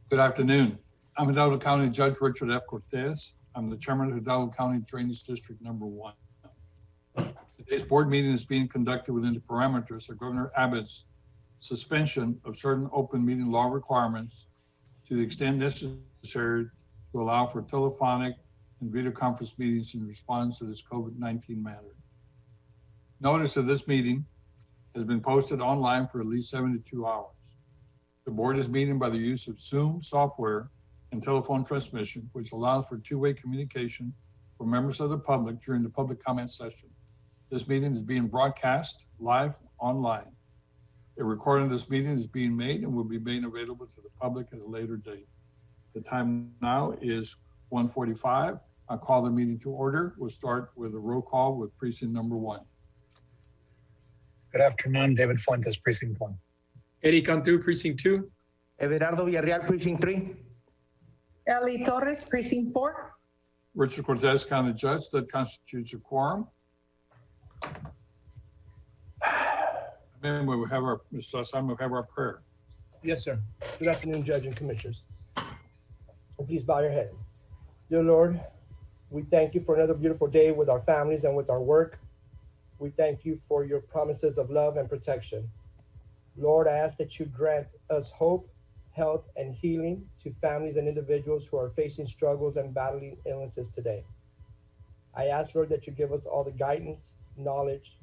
Good afternoon. I'm Hidalgo County Judge Richard F. Cortez. I'm the chairman of Hidalgo County Drainage District Number 1. Today's board meeting is being conducted within the parameters of Governor Abbott's suspension of certain open meeting law requirements to the extent necessary to allow for telephonic and video conference meetings in response to this COVID-19 matter. Notice of this meeting has been posted online for at least 72 hours. The board is meeting by the use of Zoom software and telephone transmission, which allows for two-way communication for members of the public during the public comment session. This meeting is being broadcast live online. A recording of this meeting is being made and will be made available to the public at a later date. The time now is 1:45. I'll call the meeting to order. We'll start with a roll call with precinct number 1. Good afternoon, David Fuentes, precinct 1. Eddie Cantu, precinct 2. Everardo Villarreal, precinct 3. Ellie Torres, precinct 4. Richard Cortez, County Judge. That constitutes a quorum. Then we will have our, Mr. Hassan will have our prayer. Yes, sir. Good afternoon, Judge and Commissioners. And please bow your head. Dear Lord, we thank you for another beautiful day with our families and with our work. We thank you for your promises of love and protection. Lord, I ask that you grant us hope, health, and healing to families and individuals who are facing struggles and battling illnesses today. I ask, Lord, that you give us all the guidance, knowledge,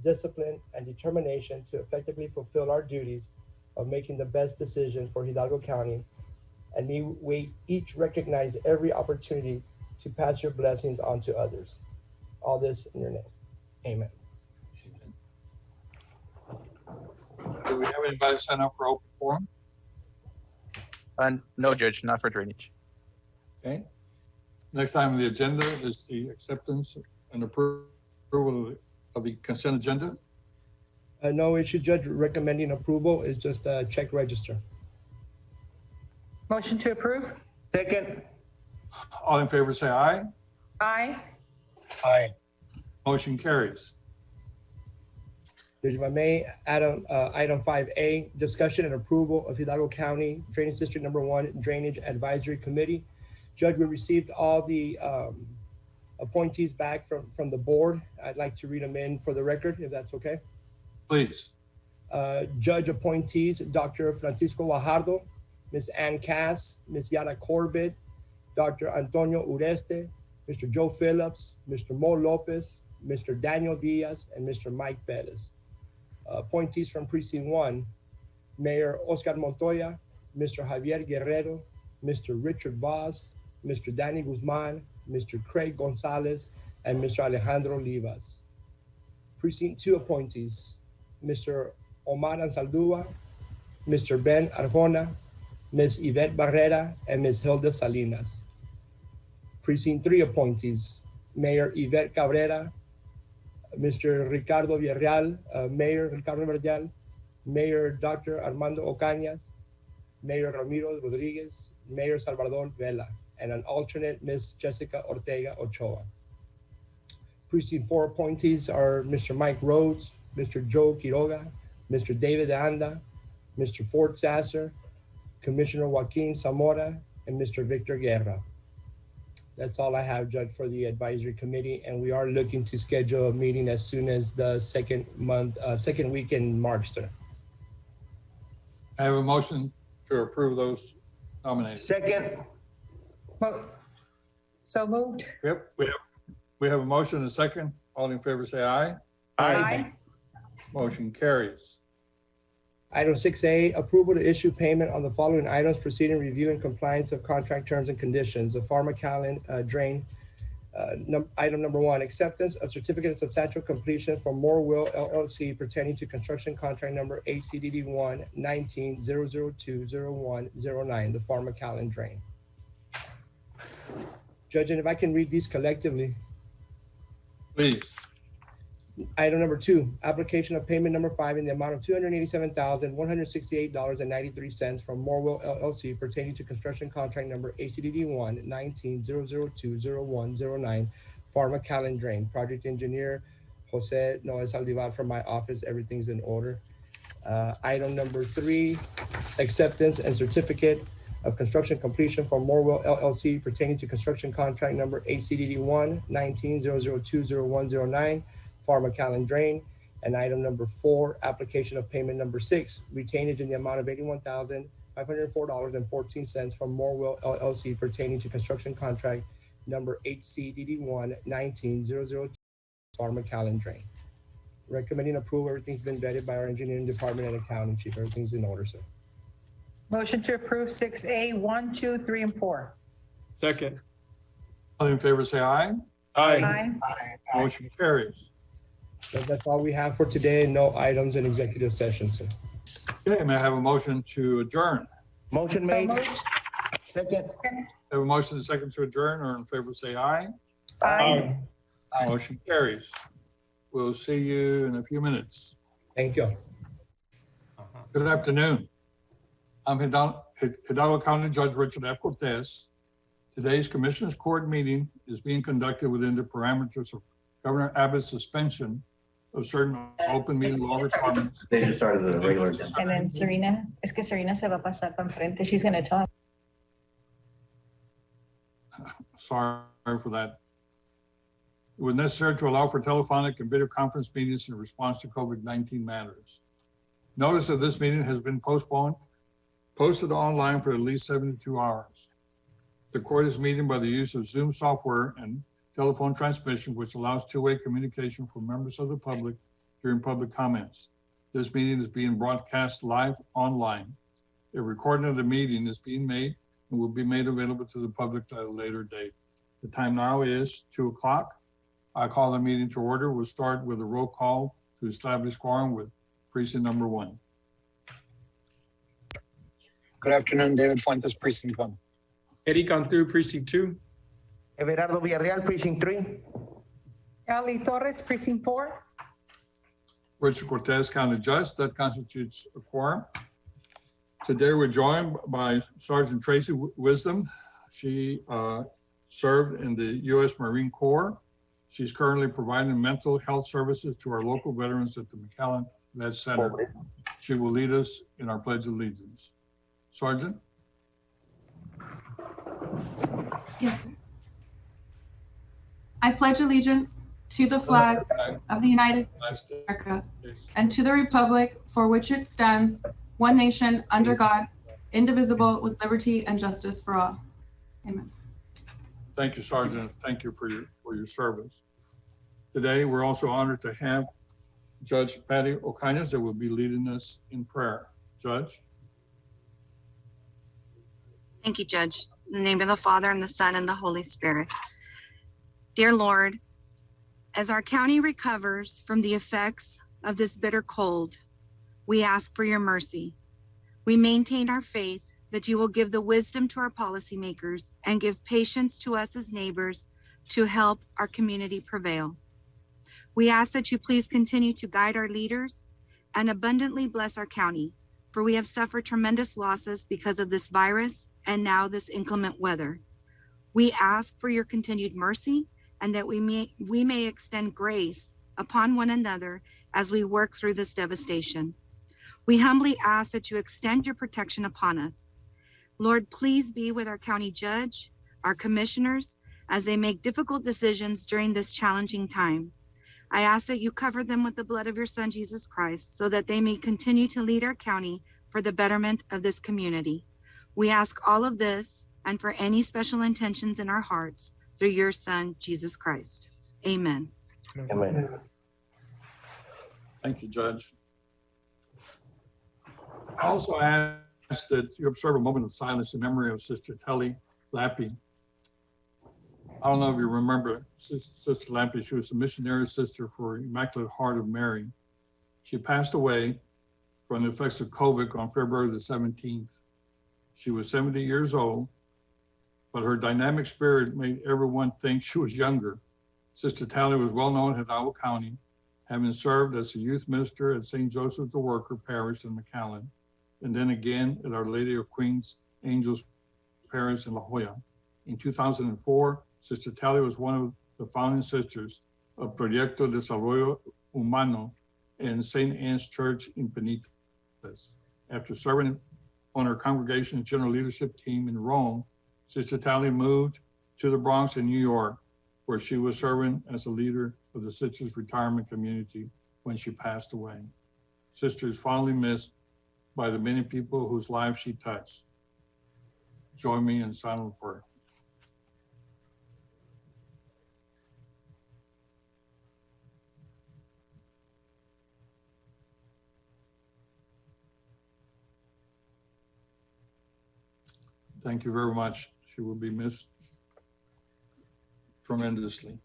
discipline, and determination to effectively fulfill our duties of making the best decision for Hidalgo County. And may we each recognize every opportunity to pass your blessings on to others. All this in your name. Amen. Do we have anybody sign up for open forum? No, Judge, not for drainage. Okay. Next item on the agenda is the acceptance and approval of the consent agenda. No issue, Judge. Recommending approval is just a check register. Motion to approve. Second. All in favor say aye. Aye. Aye. Motion carries. Judge, if I may, item 5A, discussion and approval of Hidalgo County Drainage District Number 1 Drainage Advisory Committee. Judge, we received all the appointees back from the board. I'd like to read them in for the record, if that's okay. Please. Judge appointees, Dr. Francisco Guajardo, Ms. Ann Cass, Ms. Yara Corbett, Dr. Antonio Ureste, Mr. Joe Phillips, Mr. Mo Lopez, Mr. Daniel Diaz, and Mr. Mike Perez. Appointees from Precinct 1, Mayor Oscar Montoya, Mr. Javier Guerrero, Mr. Richard Vaz, Mr. Danny Guzman, Mr. Craig Gonzalez, and Mr. Alejandro Livas. Precinct 2 appointees, Mr. Omar Ansaldúa, Mr. Ben Arjona, Ms. Yvette Barrera, and Ms. Hilda Salinas. Precinct 3 appointees, Mayor Yvette Cabrera, Mr. Ricardo Villarreal, Mayor Ricardo Villarreal, Mayor Dr. Armando Ocañas, Mayor Ramiro Rodriguez, Mayor Salvador Vela, and an alternate, Ms. Jessica Ortega Ochoa. Precinct 4 appointees are Mr. Mike Rhodes, Mr. Joe Quiroga, Mr. David Anda, Mr. Ford Sasser, Commissioner Joaquin Zamora, and Mr. Victor Guerra. That's all I have, Judge, for the advisory committee, and we are looking to schedule a meeting as soon as the second week in March, sir. I have a motion to approve those nominations. Second. So moved. Yep, we have a motion and a second. All in favor say aye. Aye. Motion carries. Item 6A, approval to issue payment on the following items, proceeding review and compliance of contract terms and conditions. The Mcallen drain. Item number 1, acceptance of certificate of substantial completion from Moorville LLC pertaining to construction contract number ACDD 1-19-002-0109, the Mcallen drain. Judge, and if I can read these collectively. Please. Item number 2, application of payment number 5 in the amount of $287,168.93 from Moorville LLC pertaining to construction contract number ACDD 1-19-002-0109, Mcallen drain. Project engineer Jose Noel Saldivar from my office. Everything's in order. Item number 3, acceptance and certificate of construction completion for Morwell LLC pertaining to construction contract number HCDD 1-19-0020-109 for Mcallen Drain. And item number 4, application of payment number 6, retainage in the amount of $81,504.14 from Morwell LLC pertaining to construction contract number HCDD 1-19-0020 for Mcallen Drain. Recommending approval. Everything's been vetted by our engineering department and accounting chief. Everything's in order, sir. Motion to approve 6A, 1, 2, 3, and 4. Second. All in favor, say aye. Aye. Motion carries. So that's all we have for today. No items in executive session, sir. Okay, may I have a motion to adjourn? Motion So made. moved. Second. Have a motion and second to adjourn, or in favor, say aye. Aye. Motion carries. We'll see you in a few minutes. Thank you. Good afternoon. I'm Hidalgo County Judge Richard F. Cortez. Today's Commissioners Court meeting is being conducted within the parameters of Governor Abbott's suspension of certain open meeting law requirements. They just started the regular. And then Serena, es que Serena se va a pasar para enfrente. She's going to talk. Sorry for that. It was necessary to allow for telephonic and video conference meetings in response to COVID-19 matters. Notice of this meeting has been posted online for at least 72 hours. The court is meeting by the use of Zoom software and telephone transmission, which allows two-way communication for members of the public during public comments. This meeting is being broadcast live online. A recording of the meeting is being made and will be made available to the public at a later date. The time now is 2:00. I call the meeting to order. We'll start with a roll call to establish quorum with precinct number 1. Good afternoon, David Fuentes, precinct 1. Eddie Cantu, precinct 2. Everardo Villarreal, precinct 3. Ali Torres, precinct 4. Richard Cortez, County Judge. That constitutes a quorum. Today, we're joined by Sergeant Tracy Wisdom. She served in the U.S. Marine Corps. She's currently providing mental health services to our local veterans at the Mcallen Vet Center. She will lead us in our Pledge of Allegiance. Sergeant? Yes, sir. I pledge allegiance to the flag of the United States of America and to the republic for which it stands, one nation, under God, indivisible, with liberty and justice for all. Amen. Thank you, Sergeant. Thank you for your service. Today, we're also honored to have Judge Patty Ocañas that will be leading us in prayer. Judge? Thank you, Judge. In the name of the Father, and the Son, and the Holy Spirit. Dear Lord, as our county recovers from the effects of this bitter cold, we ask for your mercy. We maintain our faith that you will give the wisdom to our policymakers and give patience to us as neighbors to help our community prevail. We ask that you please continue to guide our leaders and abundantly bless our county, for we have suffered tremendous losses because of this virus and now this inclement weather. We ask for your continued mercy and that we may extend grace upon one another as we work through this devastation. We humbly ask that you extend your protection upon us. Lord, please be with our county judge, our commissioners, as they make difficult decisions during this challenging time. I ask that you cover them with the blood of your Son, Jesus Christ, so that they may continue to lead our county for the betterment of this community. We ask all of this and for any special intentions in our hearts through your Son, Jesus Christ. Amen. Amen. Thank you, Judge. I also ask that you observe a moment of silence in memory of Sister Telly Lappy. I don't know if you remember Sister Lappy. She was a missionary sister for Immaculate Heart of Mary. She passed away from the effects of COVID on February the 17th. She was 70 years old, but her dynamic spirit made everyone think she was younger. Sister Tally was well known in Hidalgo County, having served as a youth minister at St. Joseph the Worker Parish in Mcallen, and then again at Our Lady of Queens Angels Parish in La Jolla. In 2004, Sister Tally was one of the founding sisters of Proyecto de Desarrollo Humano in St. Anne's Church in Penitas. After serving on her congregation's general leadership team in Rome, Sister Tally moved to the Bronx in New York, where she was serving as a leader of the Sisters Retirement Community when she passed away. Sister is fondly missed by the many people whose lives she touched. Join me in silent prayer. Thank you very much. She will be missed tremendously.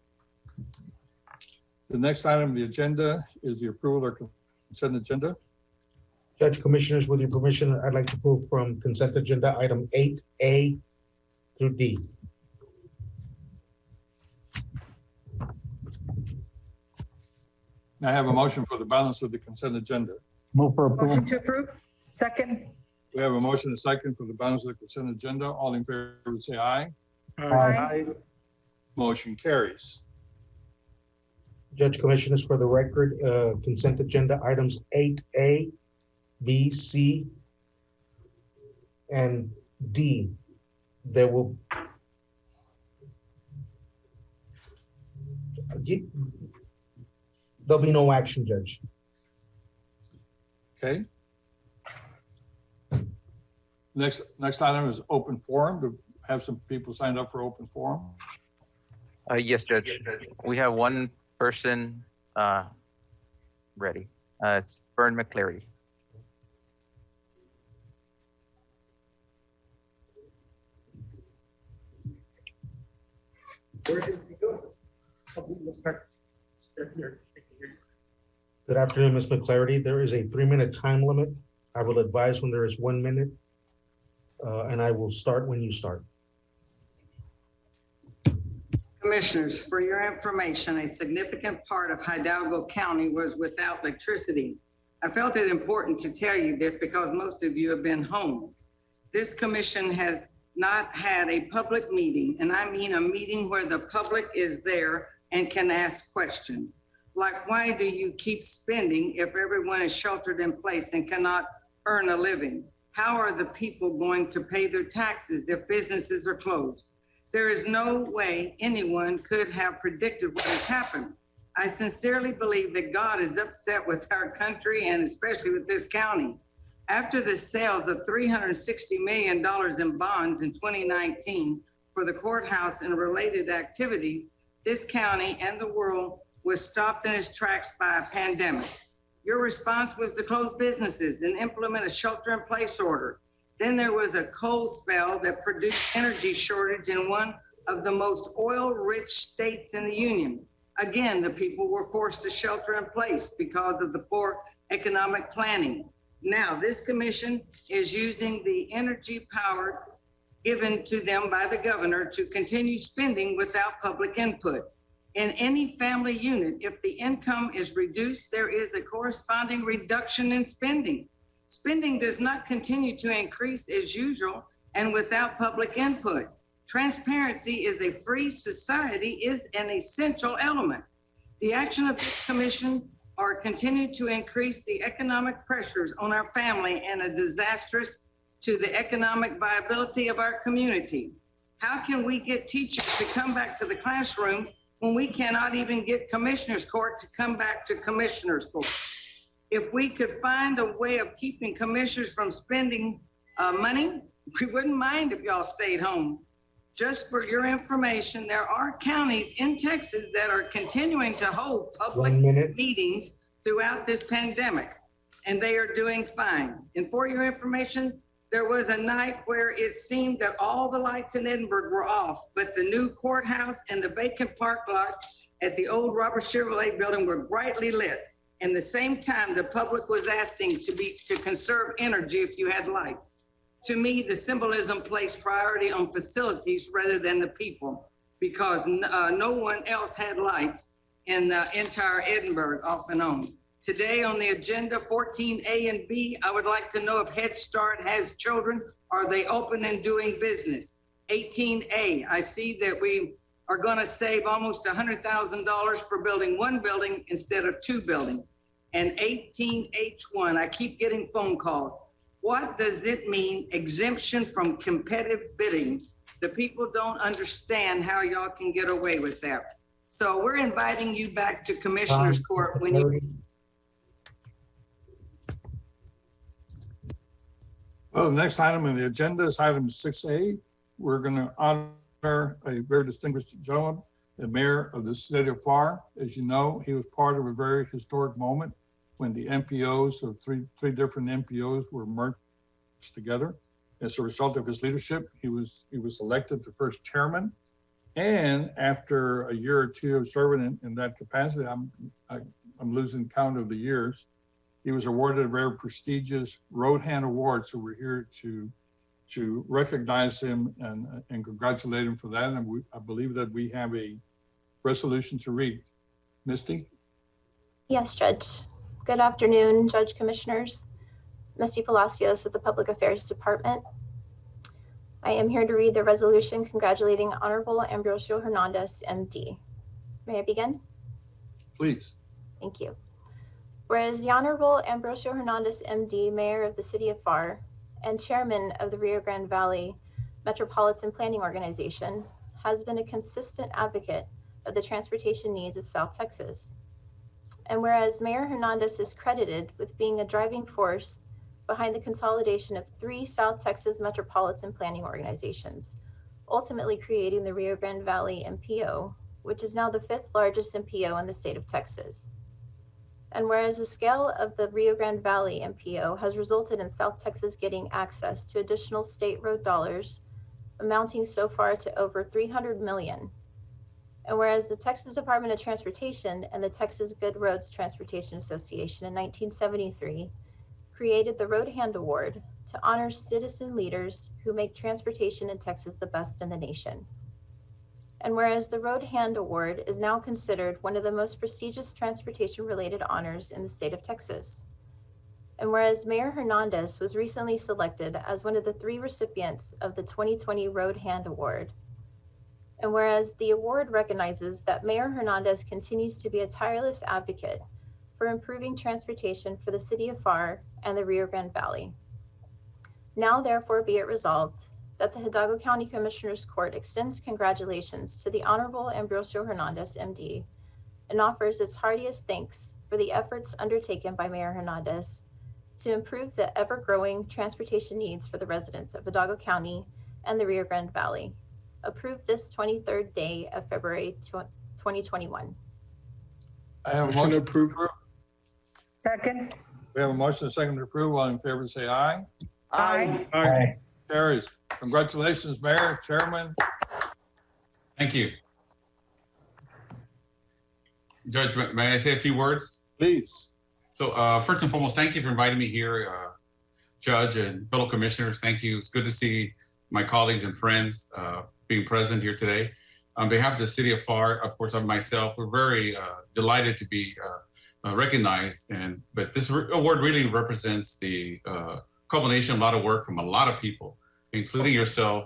The next item on the agenda is the approval of consent agenda. Judge, Commissioners, with your permission, I'd like to move from consent agenda item 8A through D. May I have a motion for the balance of the consent agenda? Move for approval. Motion to approve. Second. We have a motion and a second for the balance of the consent agenda. All in favor, say aye. Aye. Motion carries. Judge, Commissioners, for the record, consent agenda items 8A, B, C, and D. There will there'll be no action, Judge. Okay. Next item is open forum. To have some people signed up for open forum. Yes, Judge. We have one person ready. It's Vern McCleary. Good afternoon, Ms. McClarity. There is a 3-minute time limit. I will advise when there is 1 minute, and I will start when you start. Commissioners, for your information, a significant part of Hidalgo County was without electricity. I felt it important to tell you this because most of you have been home. This commission has not had a public meeting, and I mean a meeting where the public is there and can ask questions. Like, why do you keep spending if everyone is sheltered in place and cannot earn a living? How are the people going to pay their taxes if businesses are closed? There is no way anyone could have predicted what has happened. I sincerely believe that God is upset with our country and especially with this county. After the sales of $360 million in bonds in 2019 for the courthouse and related activities, this county and the world was stopped in its tracks by a pandemic. Your response was to close businesses and implement a shelter-in-place order. Then there was a cold spell that produced energy shortage in one of the most oil-rich states in the union. Again, the people were forced to shelter in place because of the poor economic planning. Now, this commission is using the energy power given to them by the governor to continue spending without public input. In any family unit, if the income is reduced, there is a corresponding reduction in spending. Spending does not continue to increase as usual and without public input. Transparency is a free society is an essential element. The action of this commission are continue to increase the economic pressures on our family and a disastrous to the economic viability of our community. How can we get teachers to come back to the classrooms when we cannot even get commissioners court to come back to commissioners court? If we could find a way of keeping commissioners from spending money, we wouldn't mind if y'all stayed home. Just for your information, there are counties in Texas that are continuing to hold public 1 minute. meetings throughout this pandemic, and they are doing fine. And for your information, there was a night where it seemed that all the lights in Edinburgh were off, but the new courthouse and the vacant park lot at the old Robert Chevrolet building were brightly lit. And the same time, the public was asking to conserve energy if you had lights. To me, the symbolism placed priority on facilities rather than the people, because no one else had lights in the entire Edinburgh off and on. Today on the agenda, 14A and B, I would like to know if Head Start has children. Are they open and doing business? 18A, I see that we are going to save almost $100,000 for building one building instead of two buildings. And 18H1, I keep getting phone calls. What does it mean, exemption from competitive bidding? The people don't understand how y'all can get away with that. So we're inviting you back to Commissioners Court when you, Well, the next item on the agenda is item 6A. We're going to honor a very distinguished gentleman, the mayor of the city of FAR. As you know, he was part of a very historic moment when the MPOs of three different MPOs were merged together. As a result of his leadership, he was elected the first chairman. And after a year or two of serving in that capacity, I'm losing count of the years, he was awarded a very prestigious Road Hand Award. So we're here to recognize him and congratulate him for that. And I believe that we have a resolution to read. Misty? Yes, Judge. Good afternoon, Judge Commissioners. Misty Palacios of the Public Affairs Department. I am here to read the resolution congratulating Honorable Ambrosio Hernandez, MD. May I begin? Please. Thank you. Whereas the Honorable Ambrosio Hernandez, MD, Mayor of the City of FAR and Chairman of the Rio Grande Valley Metropolitan Planning Organization, has been a consistent advocate of the transportation needs of South Texas. And whereas Mayor Hernandez is credited with being a driving force behind the consolidation of 3 South Texas metropolitan planning organizations, ultimately creating the Rio Grande Valley MPO, which is now the 5th largest MPO in the state of Texas. And whereas the scale of the Rio Grande Valley MPO has resulted in South Texas getting access to additional state road dollars, amounting so far to over $300 million. And whereas the Texas Department of Transportation and the Texas Good Roads Transportation Association in 1973 created the Road Hand Award to honor citizen leaders who make transportation in Texas the best in the nation. And whereas the Road Hand Award is now considered one of the most prestigious transportation-related honors in the state of Texas. And whereas Mayor Hernandez was recently selected as one of the 3 recipients of the 2020 Road Hand Award. And whereas the award recognizes that Mayor Hernandez continues to be a tireless advocate for improving transportation for the city of FAR and the Rio Grande Valley. Now therefore be it resolved that the Hidalgo County Commissioners Court extends congratulations to the Honorable Ambrosio Hernandez, MD, and offers its heartiest thanks for the efforts undertaken by Mayor Hernandez to improve the ever-growing transportation needs for the residents of Hidalgo County and the Rio Grande Valley. Approved this 23rd day of February 2021. I have a Motion motion to approved. approve. Second. We have a motion and a second to approve. All in favor, say aye. Aye. Aye. Carries. Congratulations, Mayor, Chairman. Thank you. Judge, may I say a few words? Please. So first and foremost, thank you for inviting me here, Judge and fellow commissioners. Thank you. It's good to see my colleagues and friends being present here today. On behalf of the city of FAR, of course, of myself, we're very delighted to be recognized. But this award really represents the culmination of a lot of work from a lot of people, including yourself,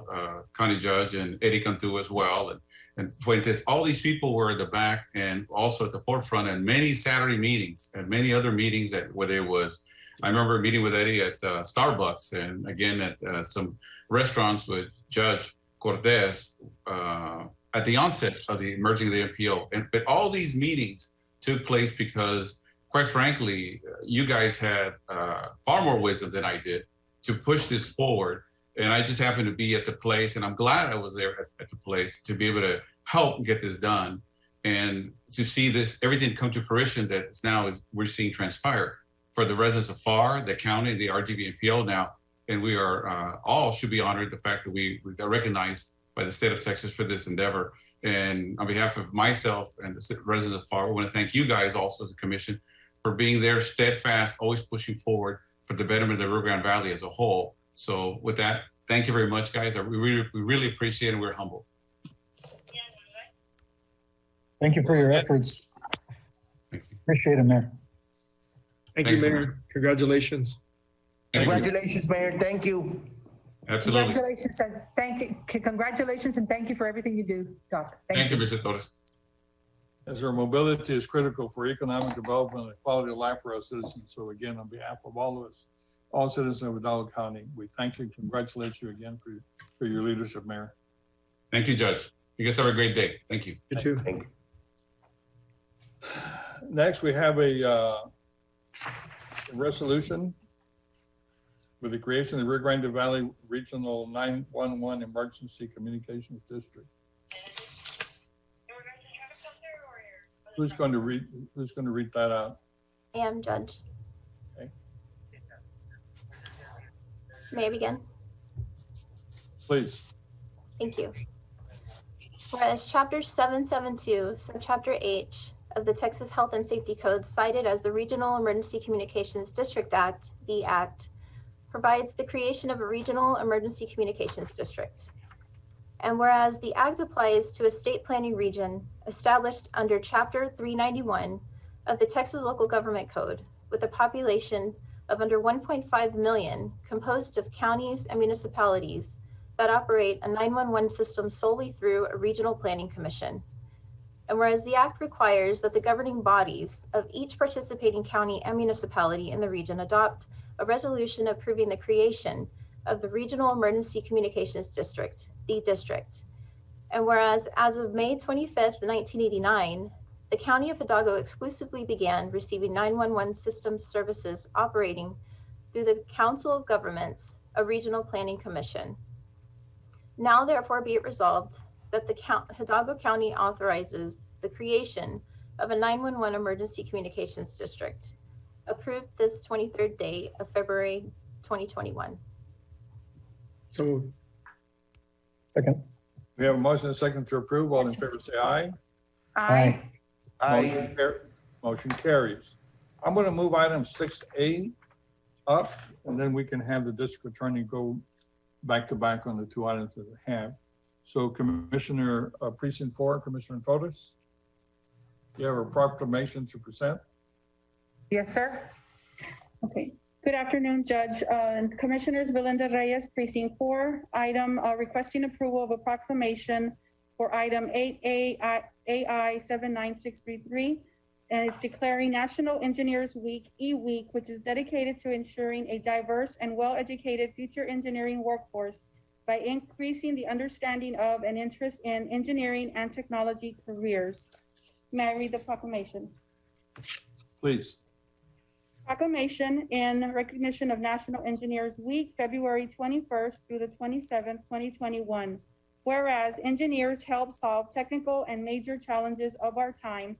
County Judge, and Eddie Cantu as well, and Fuentes. All these people were at the back and also at the forefront in many Saturday meetings and many other meetings where there was, I remember meeting with Eddie at Starbucks and again at some restaurants with Judge Cortez at the onset of the merging of the MPO. But all these meetings took place because, quite frankly, you guys had far more wisdom than I did to push this forward. And I just happened to be at the place, and I'm glad I was there at the place to be able to help get this done and to see this, everything come to fruition that we're seeing transpire for the residents of FAR, the county, the RGV MPO now. And we are all should be honored the fact that we got recognized by the state of Texas for this endeavor. And on behalf of myself and the residents of FAR, we want to thank you guys also as a commission for being there, steadfast, always pushing forward for the betterment of the Rio Grande Valley as a whole. So with that, thank you very much, guys. We really appreciate it, and we're humbled. Thank you for your efforts. Thank you. Appreciate it, Mayor. Thank you, Mayor. Congratulations. Thank you. Congratulations, Mayor. Thank you. Absolutely. Congratulations and thank you. Congratulations and thank you for everything you do, Doc. Thank you, Mr. Torres. As our mobility is critical for economic development and quality of life for our citizens. So again, on behalf of all of us, all citizens of Hidalgo County. We thank you and congratulate you again for your leadership, Mayor. Thank you, Judge. You guys have a great day. Thank you. You too. Thank you. Next, we have a resolution with the creation of the Rio Grande Valley Regional 911 Emergency Communications District. Who's going to read that out? I am, Judge. Okay. May I begin? Please. Thank you. Whereas Chapter 772, Subchapter H of the Texas Health and Safety Code, cited as the Regional Emergency Communications District Act, the Act, provides the creation of a Regional Emergency Communications District. And whereas the Act applies to a state planning region established under Chapter 391 of the Texas Local Government Code, with a population of under 1.5 million, composed of counties and municipalities that operate a 911 system solely through a regional planning commission. And whereas the Act requires that the governing bodies of each participating county and municipality in the region adopt a resolution approving the creation of the Regional Emergency Communications District, the district. And whereas as of May 25th, 1989, the County of Hidalgo exclusively began receiving 911 systems services operating through the Council of Governments, a regional planning commission. Now therefore be it resolved that the Hidalgo County authorizes the creation of a 911 emergency communications district, approved this 23rd day of February 2021. So moved. Second. We have a motion and a second to approve. All in favor, say aye. Aye. Motion carries. I'm going to move item 6A up, and then we can have the district attorney go back to back on the two items that we have. So Commissioner Precinct 4, Commissioner Torres, you have a proclamation to present. Yes, sir. Okay. Good afternoon, Judge. Commissioners Belinda Reyes, Precinct 4, item requesting approval of a proclamation for item 8A AI 79633, and it's declaring National Engineers Week, E-Week, which is dedicated to ensuring a diverse and well-educated future engineering workforce by increasing the understanding of and interest in engineering and technology careers. May I read the proclamation? Please. Proclamation in recognition of National Engineers Week, February 21st through the 27th, 2021. Whereas engineers help solve technical and major challenges of our time,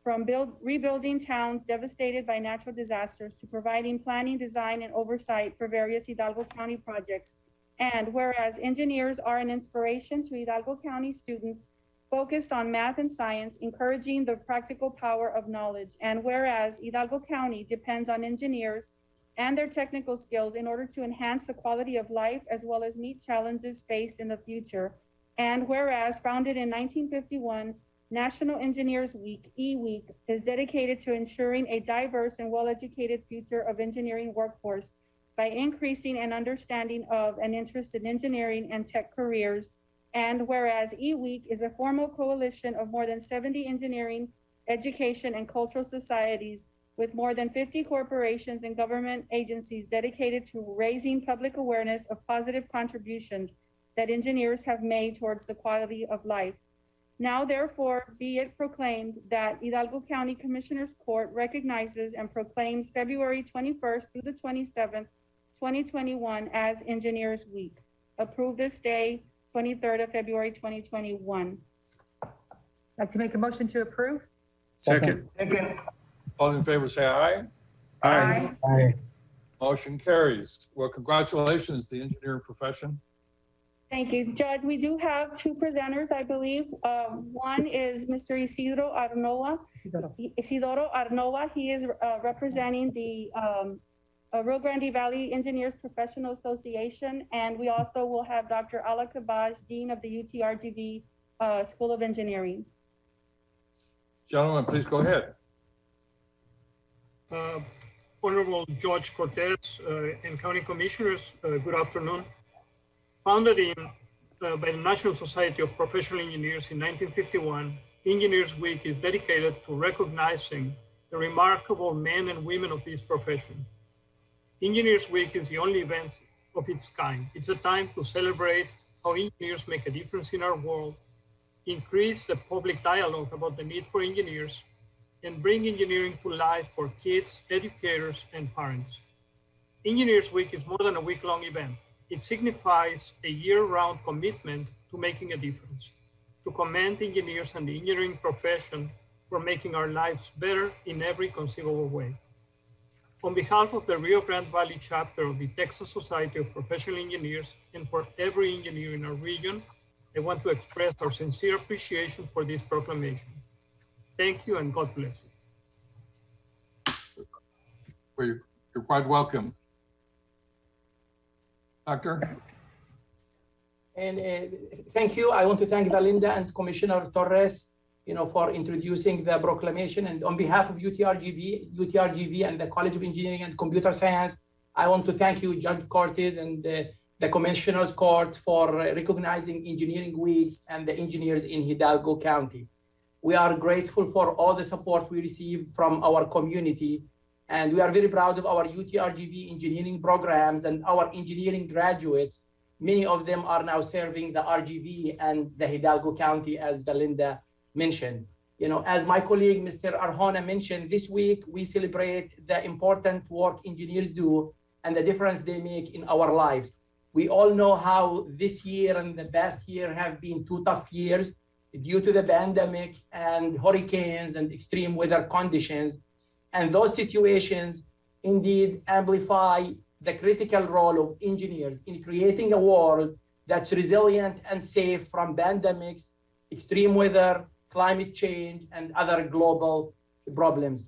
from rebuilding towns devastated by natural disasters to providing planning, design, and oversight for various Hidalgo County projects. And whereas engineers are an inspiration to Hidalgo County students focused on math and science, encouraging the practical power of knowledge. And whereas Hidalgo County depends on engineers and their technical skills in order to enhance the quality of life as well as meet challenges faced in the future. And whereas founded in 1951, National Engineers Week, E-Week, is dedicated to ensuring a diverse and well-educated future of engineering workforce by increasing an understanding of and interest in engineering and tech careers. And whereas E-Week is a formal coalition of more than 70 engineering, education, and cultural societies with more than 50 corporations and government agencies dedicated to raising public awareness of positive contributions that engineers have made towards the quality of life. Now, therefore, be it proclaimed that Hidalgo County Commissioners Court recognizes and proclaims February 21st through the 27th, 2021 as Engineers Week. Approved this day, 23rd of February, 2021. I'd like to make a motion to approve. Second. Second. All in favor, say aye. Aye. Aye. Motion carries. Well, congratulations, the engineering profession. Thank you, Judge. We do have two presenters, I believe. One is Mr. Isidoro Arnoa. He is representing the Rio Grande Valley Engineers Professional Association. And we also will have Dr. Ala Kabaj, Dean of the UTRGV School of Engineering. Gentlemen, please go ahead. Honorable Judge Cortez and County Commissioners, good afternoon. Founded by the National Society of Professional Engineers in 1951, Engineers Week is dedicated to recognizing the remarkable men and women of this profession. Engineers Week is the only event of its kind. It's a time to celebrate how engineers make a difference in our world, increase the public dialogue about the need for engineers, and bring engineering to life for kids, educators, and parents. Engineers Week is more than a week-long event. It signifies a year-round commitment to making a difference, to commend engineers and the engineering profession for making our lives better in every conceivable way. On behalf of the Rio Grande Valley chapter of the Texas Society of Professional Engineers and for every engineer in our region, I want to express our sincere appreciation for this proclamation. Thank you and God bless you. Well, you're quite welcome. Doctor? And thank you. I want to thank Valinda and Commissioner Torres, for introducing the proclamation. And on behalf of UTRGV and the College of Engineering and Computer Science, I want to thank you, Judge Cortez and the Commissioner's Court for recognizing Engineering Weeks and the engineers in Hidalgo County. We are grateful for all the support we receive from our community, and we are very proud of our UTRGV engineering programs and our engineering graduates. Many of them are now serving the RGV and the Hidalgo County, as Valinda mentioned. As my colleague, Mr. Arjona mentioned, this week we celebrate the important work engineers do and the difference they make in our lives. We all know how this year and the past year have been 2 tough years due to the pandemic and hurricanes and extreme weather conditions. And those situations indeed amplify the critical role of engineers in creating a world that's resilient and safe from pandemics, extreme weather, climate change, and other global problems.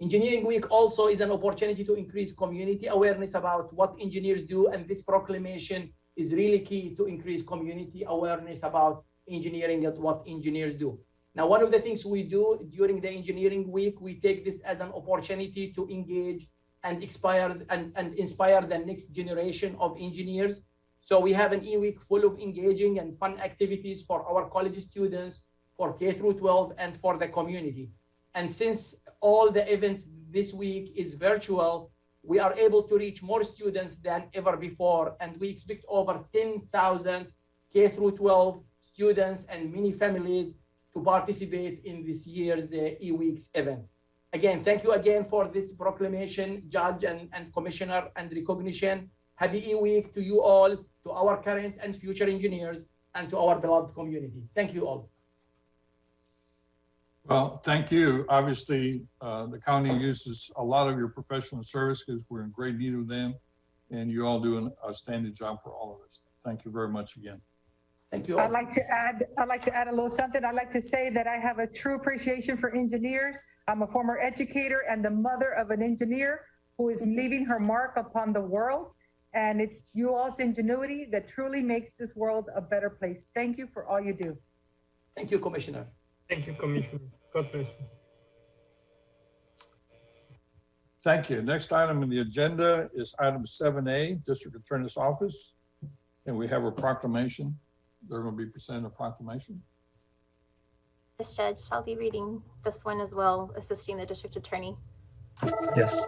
Engineering Week also is an opportunity to increase community awareness about what engineers do, and this proclamation is really key to increase community awareness about engineering and what engineers do. Now, one of the things we do during the Engineering Week, we take this as an opportunity to engage and inspire the next generation of engineers. So we have an e-week full of engaging and fun activities for our college students, for K through 12, and for the community. And since all the events this week is virtual, we are able to reach more students than ever before. And we expect over 10,000 K through 12 students and many families to participate in this year's e-weeks event. Again, thank you again for this proclamation, Judge and Commissioner, and recognition. Happy e-week to you all, to our current and future engineers, and to our beloved community. Thank you all. Well, thank you. Obviously, the county uses a lot of your professional service because we're in great need of them, and you all do an outstanding job for all of us. Thank you very much again. Thank you all. I'd like to add a little something. I'd like to say that I have a true appreciation for engineers. I'm a former educator and the mother of an engineer who is leaving her mark upon the world. And it's you all's ingenuity that truly makes this world a better place. Thank you for all you do. Thank you, Commissioner. Thank you, Commissioner. God bless you. Thank you. Next item on the agenda is item 7A, District Attorney's Office. And we have a proclamation. They're going to be presenting a proclamation. Yes, Judge, I'll be reading this one as well, assisting the district attorney. Yes.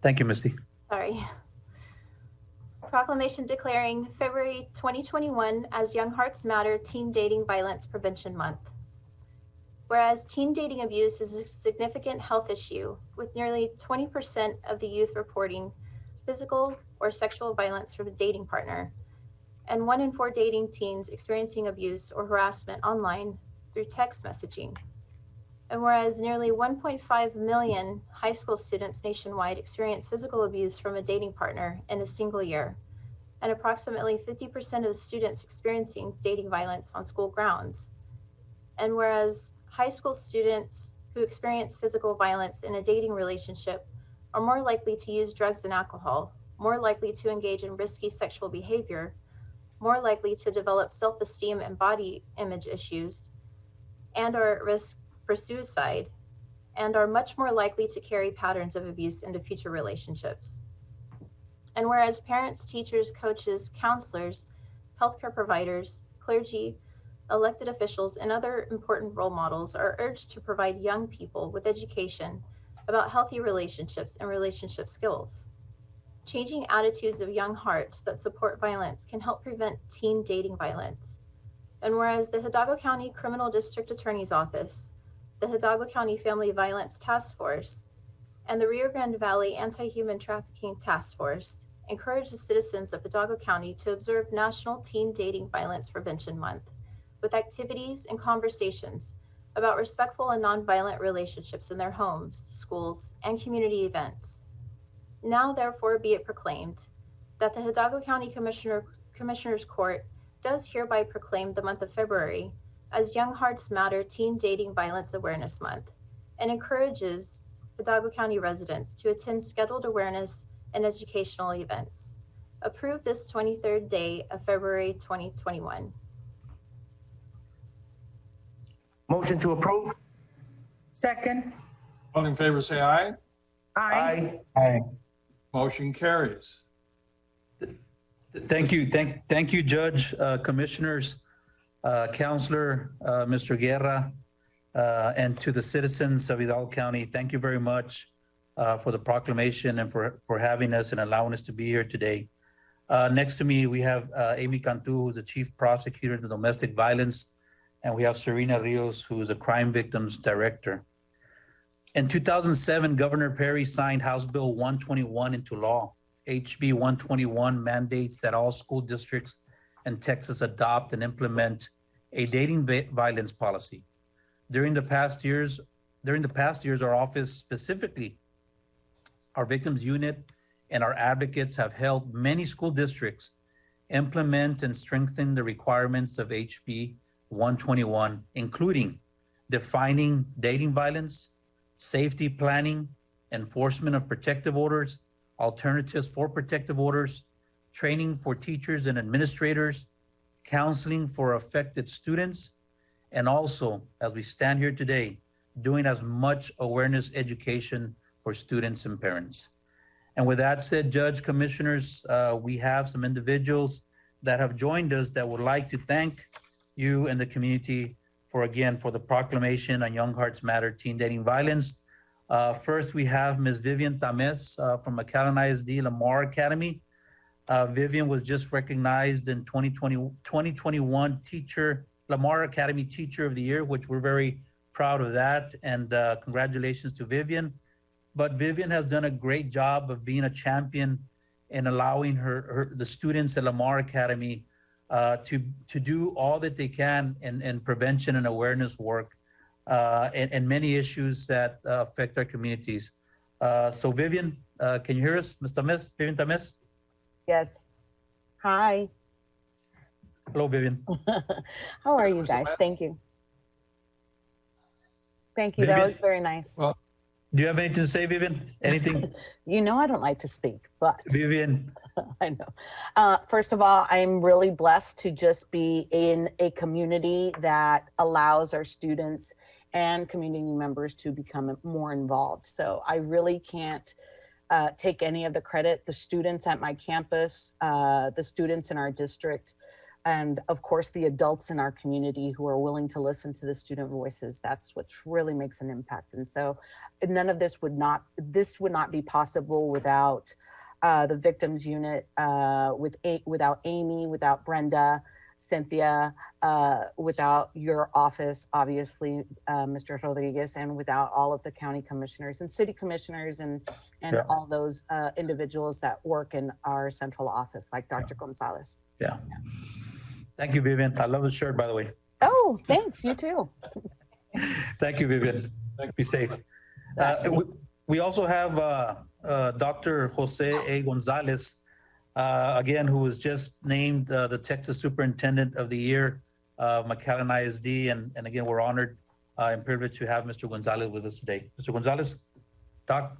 Thank you, Misty. Sorry. Proclamation declaring February 2021 as Young Hearts Matter Teen Dating Violence Prevention Month. Whereas teen dating abuse is a significant health issue, with nearly 20% of the youth reporting physical or sexual violence from a dating partner, and 1 in 4 dating teens experiencing abuse or harassment online through text messaging. And whereas nearly 1.5 million high school students nationwide experience physical abuse from a dating partner in a single year, and approximately 50% of the students experiencing dating violence on school grounds. And whereas high school students who experience physical violence in a dating relationship are more likely to use drugs and alcohol, more likely to engage in risky sexual behavior, more likely to develop self-esteem and body image issues, and are at risk for suicide, and are much more likely to carry patterns of abuse into future relationships. And whereas parents, teachers, coaches, counselors, healthcare providers, clergy, elected officials, and other important role models are urged to provide young people with education about healthy relationships and relationship skills. Changing attitudes of young hearts that support violence can help prevent teen dating violence. And whereas the Hidalgo County Criminal District Attorney's Office, the Hidalgo County Family Violence Task Force, and the Rio Grande Valley Anti-Human Trafficking Task Force encourage the citizens of Hidalgo County to observe National Teen Dating Violence Prevention Month with activities and conversations about respectful and nonviolent relationships in their homes, schools, and community events. Now, therefore, be it proclaimed that the Hidalgo County Commissioners Court does hereby proclaim the month of February as Young Hearts Matter Teen Dating Violence Awareness Month and encourages Hidalgo County residents to attend scheduled awareness and educational events. Approve this 23rd day of February 2021. Motion to approve? Second. All in favor, say aye. Aye. Aye. Motion carries. Thank you. Thank you, Judge, Commissioners, Counselor, Mr. Guerra, and to the citizens of Hidalgo County. Thank you very much for the proclamation and for having us and allowing us to be here today. Next to me, we have Amy Cantu, who's the Chief Prosecutor of the Domestic Violence, and we have Serena Rios, who is a Crime Victims Director. In 2007, Governor Perry signed House Bill 121 into law. HB 121 mandates that all school districts in Texas adopt and implement a dating violence policy. During the past years, our office, specifically our victims unit and our advocates, have helped many school districts implement and strengthen the requirements of HB 121, including defining dating violence, safety planning, enforcement of protective orders, alternatives for protective orders, training for teachers and administrators, counseling for affected students, and also, as we stand here today, doing as much awareness education for students and parents. And with that said, Judge, Commissioners, we have some individuals that have joined us that would like to thank you and the community for the proclamation on Young Hearts Matter Teen Dating Violence. First, we have Ms. Vivian Tames from Mcallen ISD Lamar Academy. Vivian was just recognized in 2021 Lamar Academy Teacher of the Year, which we're very proud of that. And congratulations to Vivian. But Vivian has done a great job of being a champion in allowing the students at Lamar Academy to do all that they can in prevention and awareness work and many issues that affect our communities. So Vivian, can you hear us, Ms. Tames? Vivian Tames? Yes. Hi. Hello, Vivian. How are you guys? Thank you. Thank you. Vivian, that was very nice. Well, do you have anything to say, Vivian? Anything? You know I don't like to speak, but Vivian. I know. First of all, I'm really blessed to just be in a community that allows our students and community members to become more involved. So I really can't take any of the credit. The students at my campus, the students in our district, and of course the adults in our community who are willing to listen to the student voices. That's what really makes an impact. And so none of this would not be possible without the victims unit, without Amy, without Brenda, Cynthia, without your office, obviously, Mr. Rodriguez, and without all of the county commissioners and city commissioners and yeah, all those individuals that work in our central office, like Dr. Gonzalez. Yeah. Thank you, Vivian. I love the shirt, by the way. Oh, thanks. You too. Thank you, Vivian. Be safe. We also have Dr. Jose A. Gonzalez, again, who was just named the Texas Superintendent of the Year, Mcallen ISD. And again, we're honored and privileged to have Mr. Gonzalez with us today. Mr. Gonzalez, Doc.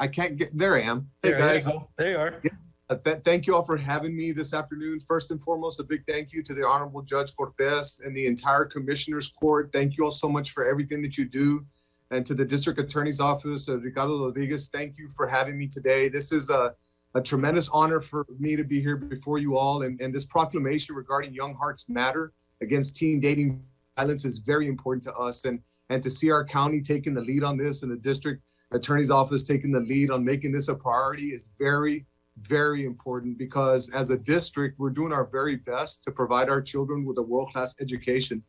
I can't get, there I am. Hey there, guys. There you go. There you are. Yeah, thank you all for having me this afternoon. First and foremost, a big thank you to the Honorable Judge Cortez and the entire Commissioner's Court. Thank you all so much for everything that you do. And to the District Attorney's Office, Ricardo Rodriguez, thank you for having me today. This is a tremendous honor for me to be here before you all. And this proclamation regarding Young Hearts Matter against teen dating violence is very important to us. And to see our county taking the lead on this and the district attorney's office taking the lead on making this a priority is very, very important, because as a district, we're doing our very best to provide our children with a world-class education.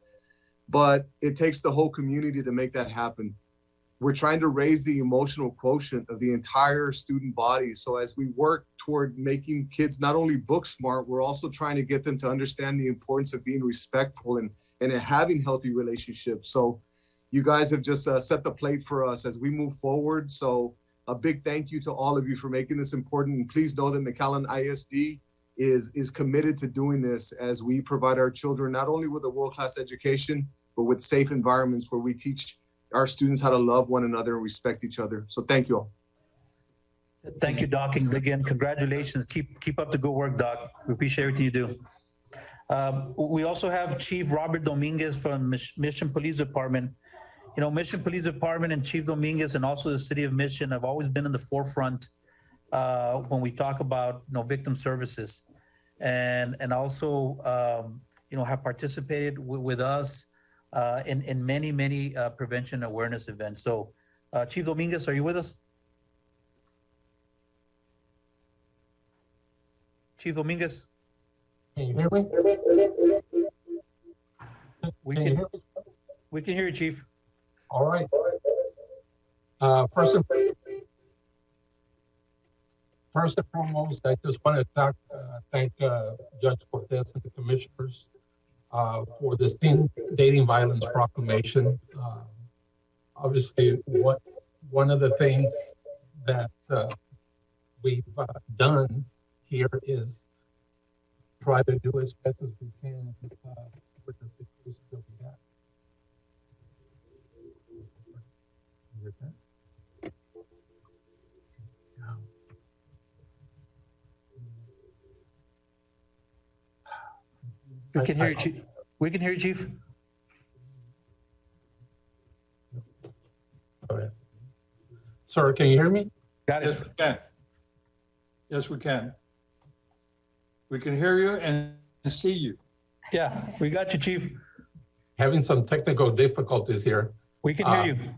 But it takes the whole community to make that happen. We're trying to raise the emotional quotient of the entire student body. So as we work toward making kids not only book smart, we're also trying to get them to understand the importance of being respectful and having healthy relationships. So you guys have just set the plate for us as we move forward. So a big thank you to all of you for making this important. And please know that Mcallen ISD is committed to doing this as we provide our children not only with a world-class education, but with safe environments where we teach our students how to love one another and respect each other. So thank you all. Thank you, Doc. And again, congratulations. Keep up the good work, Doc. We appreciate everything you do. We also have Chief Robert Dominguez from Mission Police Department. You know, Mission Police Department and Chief Dominguez and also the City of Mission have always been in the forefront when we talk about, you know, victim services, and also, you know, have participated with us in many prevention awareness events. So, Chief Dominguez, are you with us? Chief Dominguez? Can you hear me? We can hear you, Chief. All right. First and foremost, I just want to thank Judge Cortez and the commissioners for this teen dating violence proclamation. Obviously, one of the things that we've done here is try to do as best as we can with the situation that we have. Is it that? We can hear you, Chief. We can hear you, Chief. Okay. Sir, can you hear me? Got it. Yes, we can. Yes, we can. We can hear you and see you. Yeah, we got you, Chief. Having some technical difficulties here. We can hear you.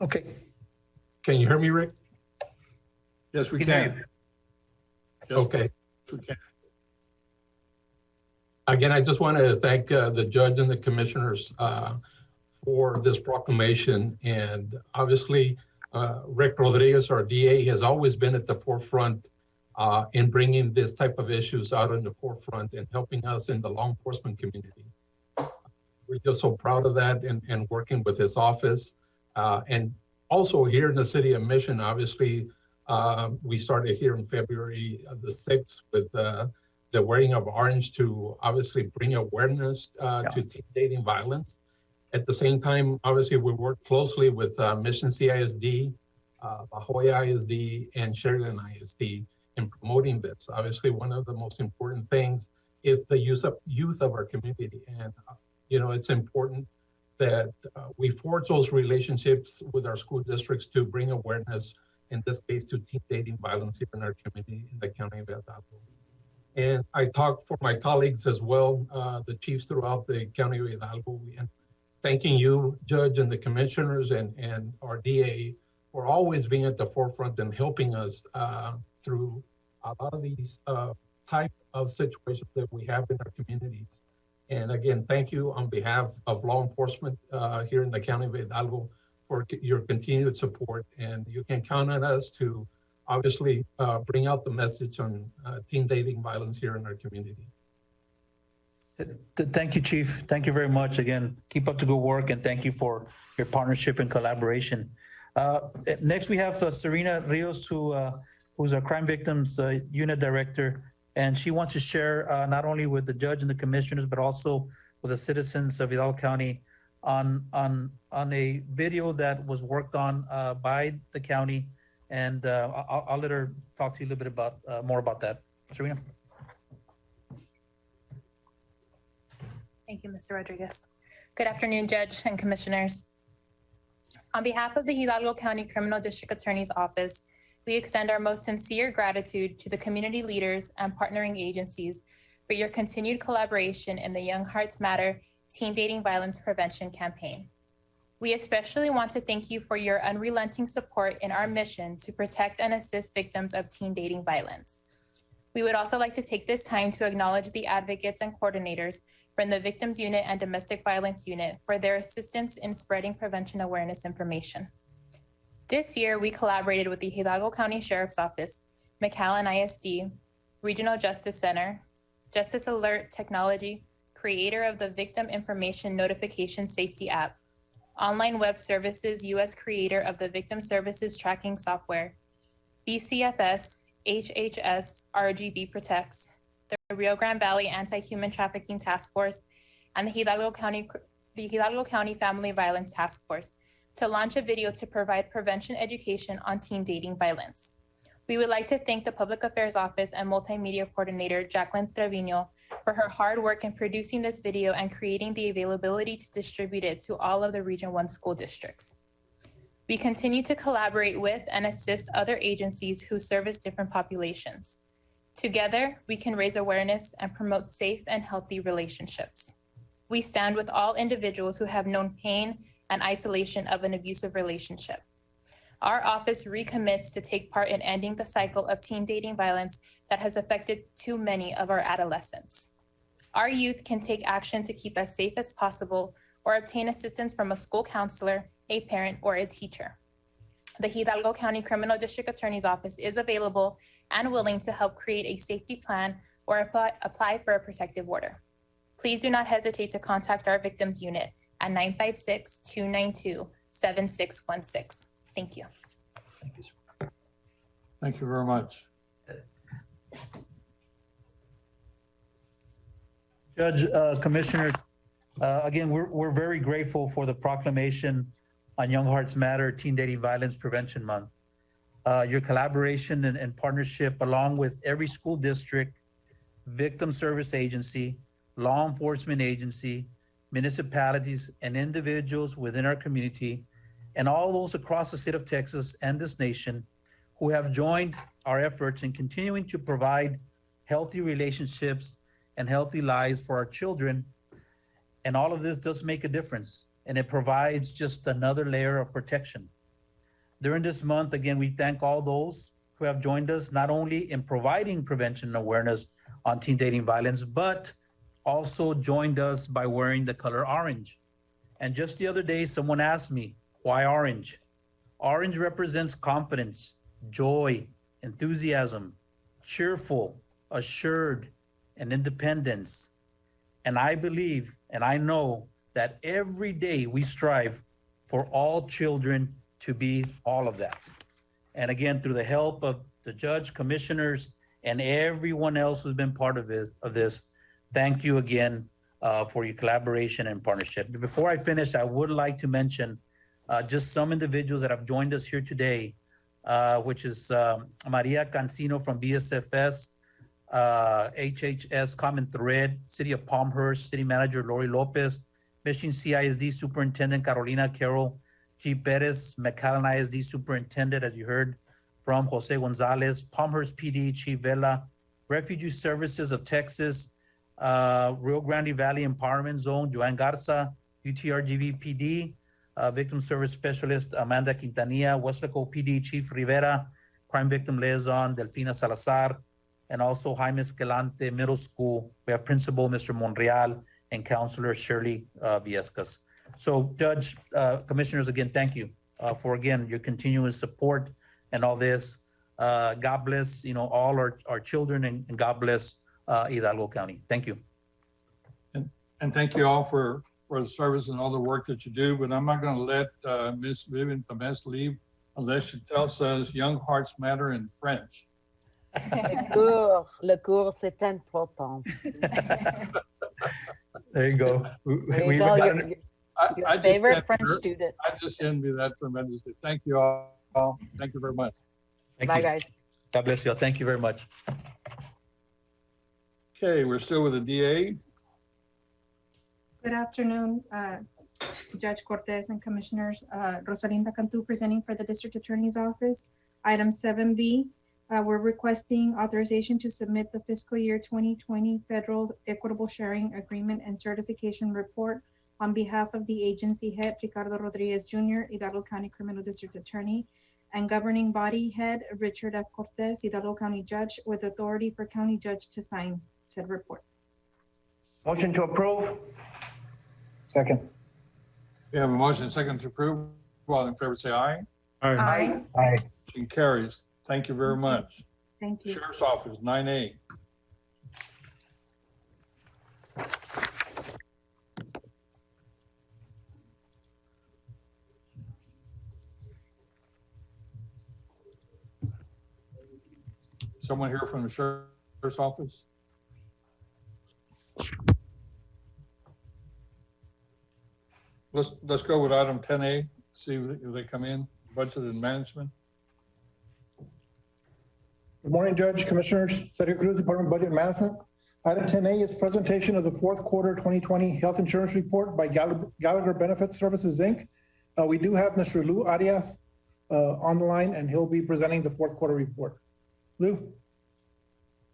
Okay. Can you hear me, Rick? Yes, we can. Yes, Okay. we can. Again, I just want to thank the judge and the commissioners for this proclamation. And obviously, Rick Rodriguez, our DA, has always been at the forefront in bringing this type of issues out in the forefront and helping us in the law enforcement community. We're just so proud of that and working with his office. And also here in the city of Mission, obviously, we started here in February the 6th with the wearing of orange to obviously bring awareness to teen dating violence. At the same time, obviously, we work closely with Mission CISD, La Jolla ISD, and Sheridan ISD in promoting this. Obviously, one of the most important things is the youth of our community. And, you know, it's important that we forge those relationships with our school districts to bring awareness, in this case, to teen dating violence here in our community in the county of Hidalgo. And I talk for my colleagues as well, the chiefs throughout the county of Hidalgo, and thanking you, Judge, and the commissioners and our DA for always being at the forefront and helping us through a lot of these type of situations that we have in our communities. And again, thank you on behalf of law enforcement here in the county of Hidalgo for your continued support. And you can count on us to obviously bring out the message on teen dating violence here in our community. Thank you, Chief. Thank you very much. Again, keep up the good work, and thank you for your partnership and collaboration. Next, we have Serena Rios, who's our Crime Victims Unit Director, and she wants to share not only with the judge and the commissioners, but also with the citizens of Hidalgo County on a video that was worked on by the county. And I'll let her talk to you a little bit about more about that. Serena. Thank you, Mr. Rodriguez. Good afternoon, Judge and Commissioners. On behalf of the Hidalgo County Criminal District Attorney's Office We extend our most sincere gratitude to the community leaders and partnering agencies for your continued collaboration in the Young Hearts Matter Teen Dating Violence Prevention campaign. We especially want to thank you for your unrelenting support in our mission to protect and assist victims of teen dating violence. We would also like to take this time to acknowledge the advocates and coordinators from the Victims Unit and Domestic Violence Unit for their assistance in spreading prevention awareness information. This year, we collaborated with the Hidalgo County Sheriff's Office, Mcallen ISD, Regional Justice Center, Justice Alert Technology, creator of the Victim Information Notification Safety app, Online Web Services, U.S. creator of the Victim Services Tracking Software, BCFS, HHS, RGV Protects, the Rio Grande Valley Anti-Human Trafficking Task Force, and the Hidalgo County Family Violence Task Force to launch a video to provide prevention education on teen dating violence. We would like to thank the Public Affairs Office and Multimedia Coordinator, Jacqueline Trevino, for her hard work in producing this video and creating the availability to distribute it to all of the Region 1 school districts. We continue to collaborate with and assist other agencies who service different populations. Together, we can raise awareness and promote safe and healthy relationships. We stand with all individuals who have known pain and isolation of an abusive relationship. Our office recommits to take part in ending the cycle of teen dating violence that has affected too many of our adolescents. Our youth can take action to keep as safe as possible or obtain assistance from a school counselor, a parent, or a teacher. The Hidalgo County Criminal District Attorney's Office is available and willing to help create a safety plan or apply for a protective order. Please do not hesitate to contact our Victims Unit at 956-292-7616. Thank you. Thank you very much. Judge, Commissioner, again, we're very grateful for the proclamation on Young Hearts Matter Teen Dating Violence Prevention Month. Your collaboration and partnership along with every school district, victim service agency, law enforcement agency, municipalities, and individuals within our community, and all those across the state of Texas and this nation who have joined our efforts in continuing to provide healthy relationships and healthy lives for our children. And all of this does make a difference, and it provides just another layer of protection. During this month, again, we thank all those who have joined us, not only in providing prevention and awareness on teen dating violence, but also joined us by wearing the color orange. And just the other day, someone asked me, why orange? Orange represents confidence, joy, enthusiasm, cheerful, assured, and independence. And I believe, and I know that every day we strive for all children to be all of that. And again, through the help of the judge, commissioners, and everyone else who's been part of this, thank you again for your collaboration and partnership. Before I finish, I would like to mention just some individuals that have joined us here today, which is Maria Cancino from BSFS, HHS Common Thread, City of Palmhurst, City Manager Lori Lopez, Mission CISD Superintendent Carolina Carroll, G. Perez, Mcallen ISD Superintendent, as you heard from Jose Gonzalez, Palmhurst PD Chief Vela, Refugee Services of Texas, Rio Grande Valley Empowerment Zone, Joanne Garza, UTRGV PD, Victim Service Specialist Amanda Quintanilla, Weslaco PD Chief Rivera, Crime Victim Liaison Delfina Salazar, and also Jaime Escalante Middle School. We have Principal Mr. Monreal and Counselor Shirley Viescas. So Judge, Commissioners, again, thank you for, again, your continuous support and all this. God bless, all our children, and God bless Hidalgo County. Thank you. And thank you all for the service and all the work that you do, but I'm not going to let Miss Vivian Tamés leave unless she tells us Young Hearts Matter in French. Le cours, c'est important. There you go. There you go. Your favorite French student. I just envy that tremendously. Thank you all. Thank you very much. Bye, guys. God bless you all. Thank you very much. Okay, we're still with the DA. Good afternoon, Judge Cortez and Commissioners. Rosalinda Cantu presenting for the District Attorney's Office. Item 7B, we're requesting authorization to submit the fiscal year 2020 Federal Equitable Sharing Agreement and Certification Report on behalf of the agency head, Ricardo Rodriguez Jr., Hidalgo County Criminal District Attorney, and governing body head, Richard F. Cortez, Hidalgo County Judge, with authority for county judge to sign said report. Motion to approve? Second. We have a motion second to approve. All in favor, say aye. Aye. Aye. Motion carries. Thank you very much. Thank you. Sheriff's Office, 9A. Someone here from the Sheriff's Office? Let's go with item 10A, see if they come in, budget and management. Good morning, Judge, Commissioners, Sergio Cruz, Department of Budget and Management. Item 10A is presentation of the fourth quarter 2020 health insurance report by Gallagher Benefit Services, Inc. We do have Mr. Lou Arias on the line, and he'll be presenting the fourth quarter report. Lou?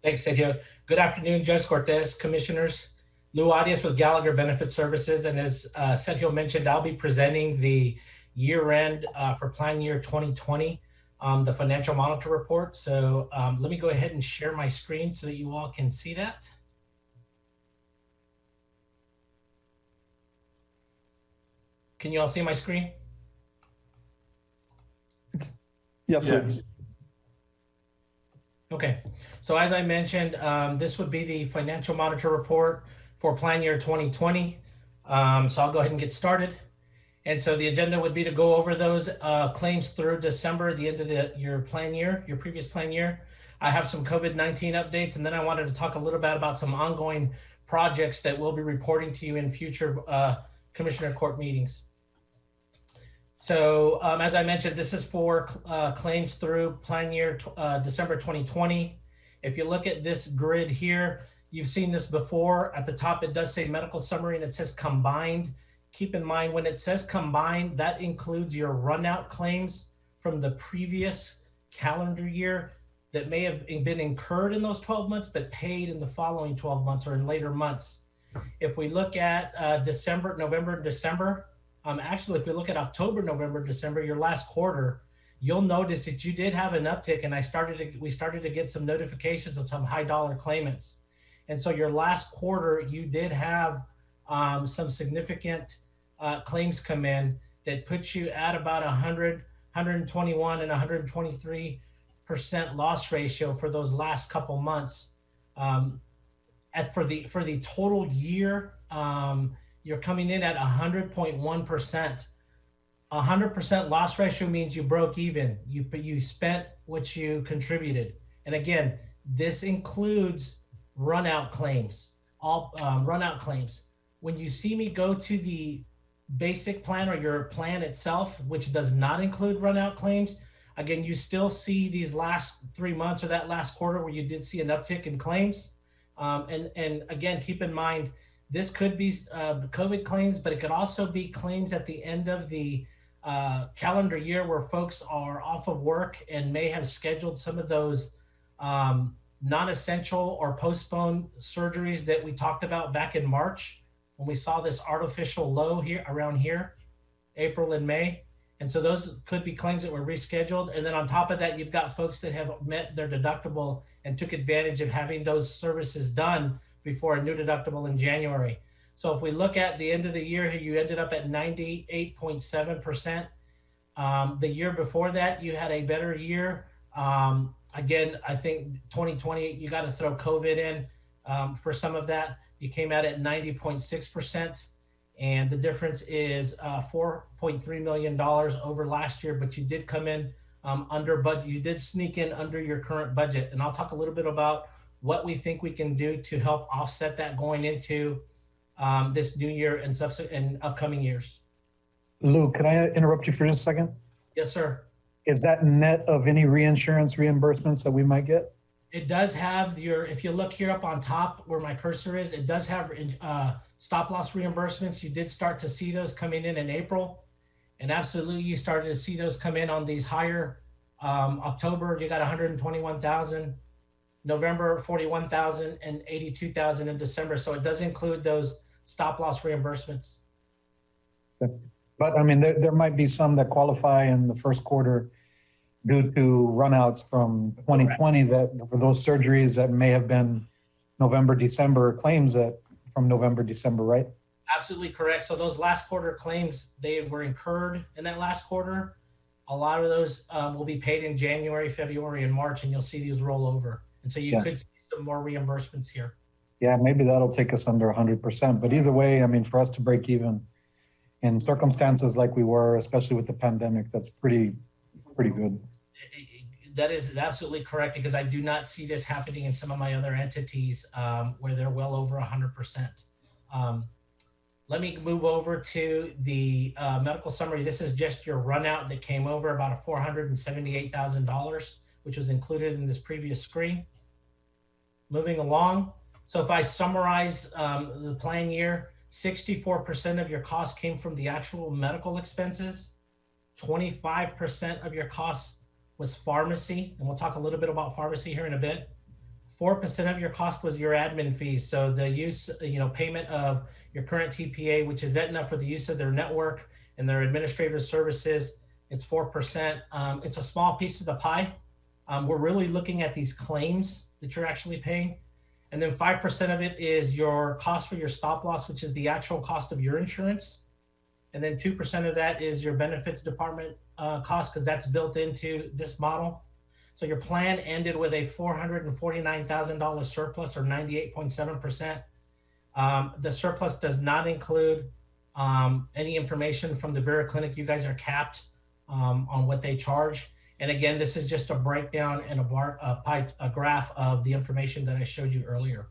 Thanks, Sergio. Good afternoon, Judge Cortez, Commissioners. Lou Arias with Gallagher Benefit Services, and as Sergio mentioned, I'll be presenting the year-end for plan year 2020, the financial monitor report. So let me go ahead and share my screen so that you all can see that. Can you all see my screen? Yes, sir. Yes. Okay, so as I mentioned, this would be the financial monitor report for plan year 2020. So I'll go ahead and get started. And so the agenda would be to go over those claims through December, the end of your plan year, your previous plan year. I have some COVID-19 updates, and then I wanted to talk a little bit about some ongoing projects that we'll be reporting to you in future Commissioner Court meetings. So as I mentioned, this is for claims through plan year December 2020. If you look at this grid here, you've seen this before. At the top, it does say medical summary and it says combined. Keep in mind, when it says combined, that includes your runout claims from the previous calendar year that may have been incurred in those 12 months, but paid in the following 12 months or in later months. If we look at November, and December, actually, if we look at October, November, December, your last quarter, you'll notice that you did have an uptick, and we started to get some notifications of some high dollar claimants. And so your last quarter, you did have some significant claims come in that puts you at about 100, 121 and 123% loss ratio for those last couple months. For the total year, you're coming in at 100.1%. 100% loss ratio means you broke even. You spent what you contributed. And again, this includes runout claims, all runout claims. When you see me go to the basic plan or your plan itself, which does not include runout claims, again, you still see these last 3 months or that last quarter where you did see an uptick in claims. And again, keep in mind, this could be COVID claims, but it could also be claims at the end of the calendar year where folks are off of work and may have scheduled some of those non-essential or postponed surgeries that we talked about back in March when we saw this artificial low here around here, April and May. And so those could be claims that were rescheduled. And then on top of that, you've got folks that have met their deductible and took advantage of having those services done before a new deductible in January. So if we look at the end of the year, you ended up at 98.7%. The year before that, you had a better year. Again, I think 2020, you got to throw COVID in for some of that. You came out at 90.6%. And the difference is $4.3 million over last year, but you did come in under budget. You did sneak in under your current budget. And I'll talk a little bit about what we think we can do to help offset that going into this new year and subsequent and upcoming years. Lou, can I interrupt you for just a second? Yes, sir. Is that net of any reinsurance reimbursements that we might get? It does have if you look here up on top where my cursor is, it does have stop loss reimbursements. You did start to see those coming in April. And absolutely, you started to see those come in on these higher October, you got 121,000. November, 41,000 and 82,000 in December. So it does include those stop loss reimbursements. But I mean, there might be some that qualify in the first quarter due to runouts from 2020 that for those surgeries that may have been November, December claims that from November, December, right? Absolutely correct. So those last quarter claims, they were incurred in that last quarter. A lot of those will be paid in January, February, and March, and you'll see these roll over. And so you could see some more reimbursements here. Yeah, maybe that'll take us under 100%. But either way, I mean, for us to break even in circumstances like we were, especially with the pandemic, that's pretty good. That is absolutely correct, because I do not see this happening in some of my other entities where they're well over 100%. Let me move over to the medical summary. This is just your runout that came over, about $478,000, which was included in this previous screen. Moving along. So if I summarize the plan year, 64% of your costs came from the actual medical expenses. 25% of your costs was pharmacy, and we'll talk a little bit about pharmacy here in a bit. 4% of your cost was your admin fees. So the use, payment of your current TPA, which is Aetna, for the use of their network and their administrative services. It's 4%. It's a small piece of the pie. We're really looking at these claims that you're actually paying. And then 5% of it is your cost for your stop loss, which is the actual cost of your insurance. And then 2% of that is your benefits department cost, because that's built into this model. So your plan ended with a $449,000 surplus, or 98.7%. The surplus does not include any information from the Vera Clinic. You guys are capped on what they charge. And again, this is just a breakdown and a graph of the information that I showed you earlier.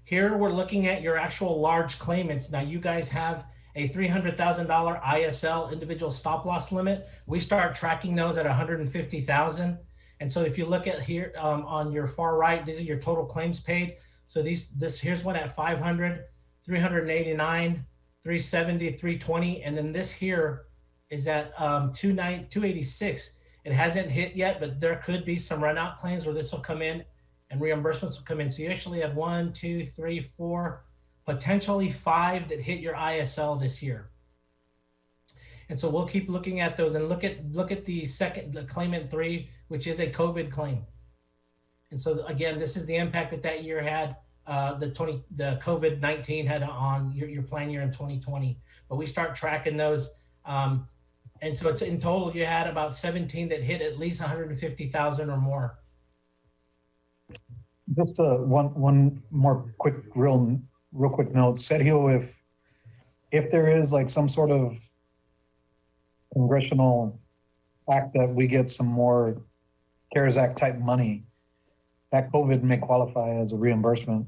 Here we're looking at your actual large claimants. Now you guys have a $300,000 ISL, individual stop loss limit. We start tracking those at 150,000. And so if you look at here on your far right, these are your total claims paid. So here's one at 500, 389, 370, 320, and then this here is at 286. It hasn't hit yet, but there could be some run out claims where this will come in and reimbursements will come in. So you actually have 1, 2, 3, 4, potentially 5 that hit your ISL this year. And so we'll keep looking at those and look at the claimant 3, which is a COVID claim. And so again, this is the impact that year had, the COVID-19 had on your plan year in 2020. But we start tracking those. And so in total, you had about 17 that hit at least 150,000 or more. Just one more quick, real quick note. Sergio, if there is like some sort of congressional act that we get some more CARES Act type money, that COVID may qualify as a reimbursement.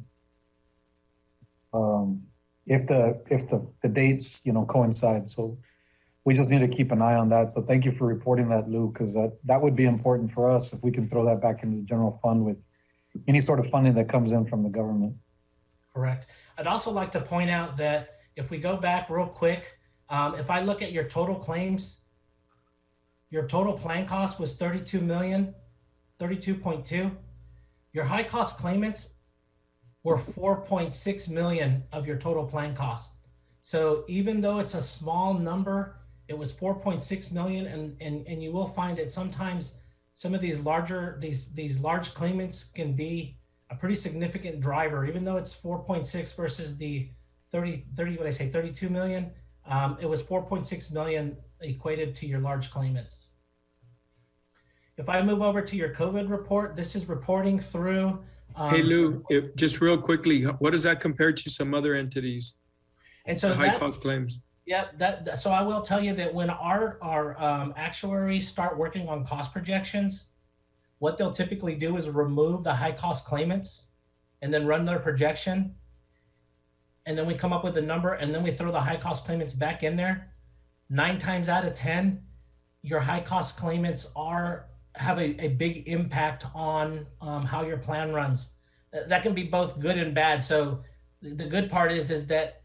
If the dates, coincide. So we just need to keep an eye on that. So thank you for reporting that, Lou, because that would be important for us if we can throw that back into the general fund with any sort of funding that comes in from the government. Correct. I'd also like to point out that if we go back real quick, if I look at your total claims, your total plan cost was 32.2. Your high cost claimants were 4.6 million of your total plan cost. So even though it's a small number, it was 4.6 million, and you will find that sometimes some of these large claimants can be a pretty significant driver, even though it's 4.6 versus the 32 million. It was 4.6 million equated to your large claimants. If I move over to your COVID report, this is reporting through. Hey Lou, just real quickly, what does that compare to some other entities? And so the high cost claims. Yeah, so I will tell you that when our actuaries start working on cost projections, what they'll typically do is remove the high cost claimants and then run their projection. And then we come up with a number, and then we throw the high cost claimants back in there. 9 times out of 10, your high cost claimants have a big impact on how your plan runs. That can be both good and bad. So the good part is that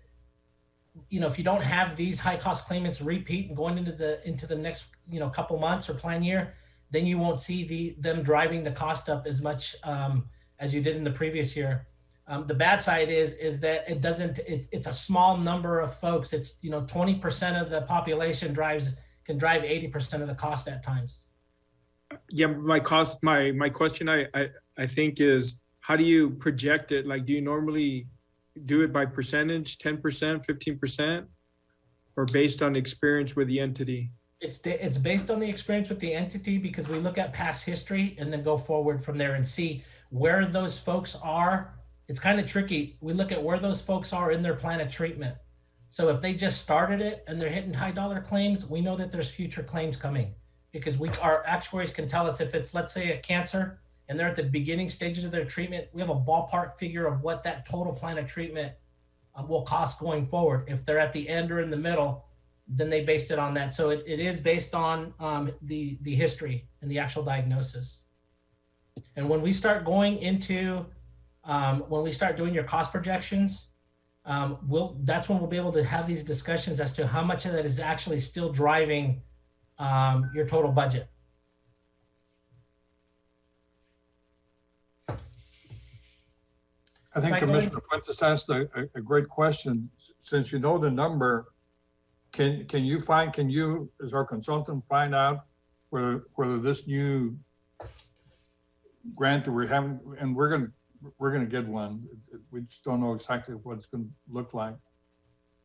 if you don't have these high cost claimants repeat and going into the next, couple months or plan year, then you won't see them driving the cost up as much as you did in the previous year. The bad side is that it's a small number of folks. It's, 20% of the population can drive 80% of the cost at times. Yeah, my question I think is, how do you project it? Like, do you normally do it by percentage, 10%, 15%, or based on experience with the entity? It's based on the experience with the entity, because we look at past history and then go forward from there and see where those folks are. It's kind of tricky. We look at where those folks are in their plan of treatment. So if they just started it and they're hitting high dollar claims, we know that there's future claims coming, because our actuaries can tell us if it's, let's say, a cancer and they're at the beginning stages of their treatment, we have a ballpark figure of what that total plan of treatment will cost going forward. If they're at the end or in the middle, then they based it on that. So it is based on the history and the actual diagnosis. And when we start going into, when we start doing your cost projections, that's when we'll be able to have these discussions as to how much of that is actually still driving your total budget. I think Commissioner Fuentes asked a great question. Since you know the number, can you, as our consultant, find out whether this new grant that we're having, and we're gonna get one, we just don't know exactly what it's gonna look like,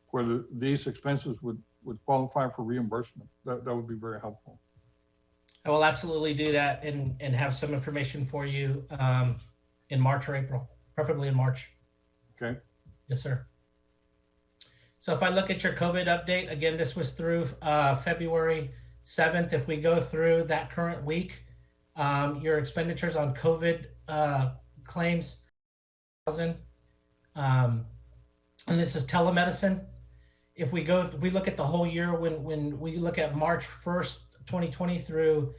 whether these expenses would qualify for reimbursement. That would be very helpful. I will absolutely do that and have some information for you in March or April, preferably in March. Okay. Yes, sir. So if I look at your COVID update, again, this was through February 7th. If we go through that current week, your expenditures on COVID claims, and this is telemedicine. If we look at the whole year, when we look at March 1st, 2020 through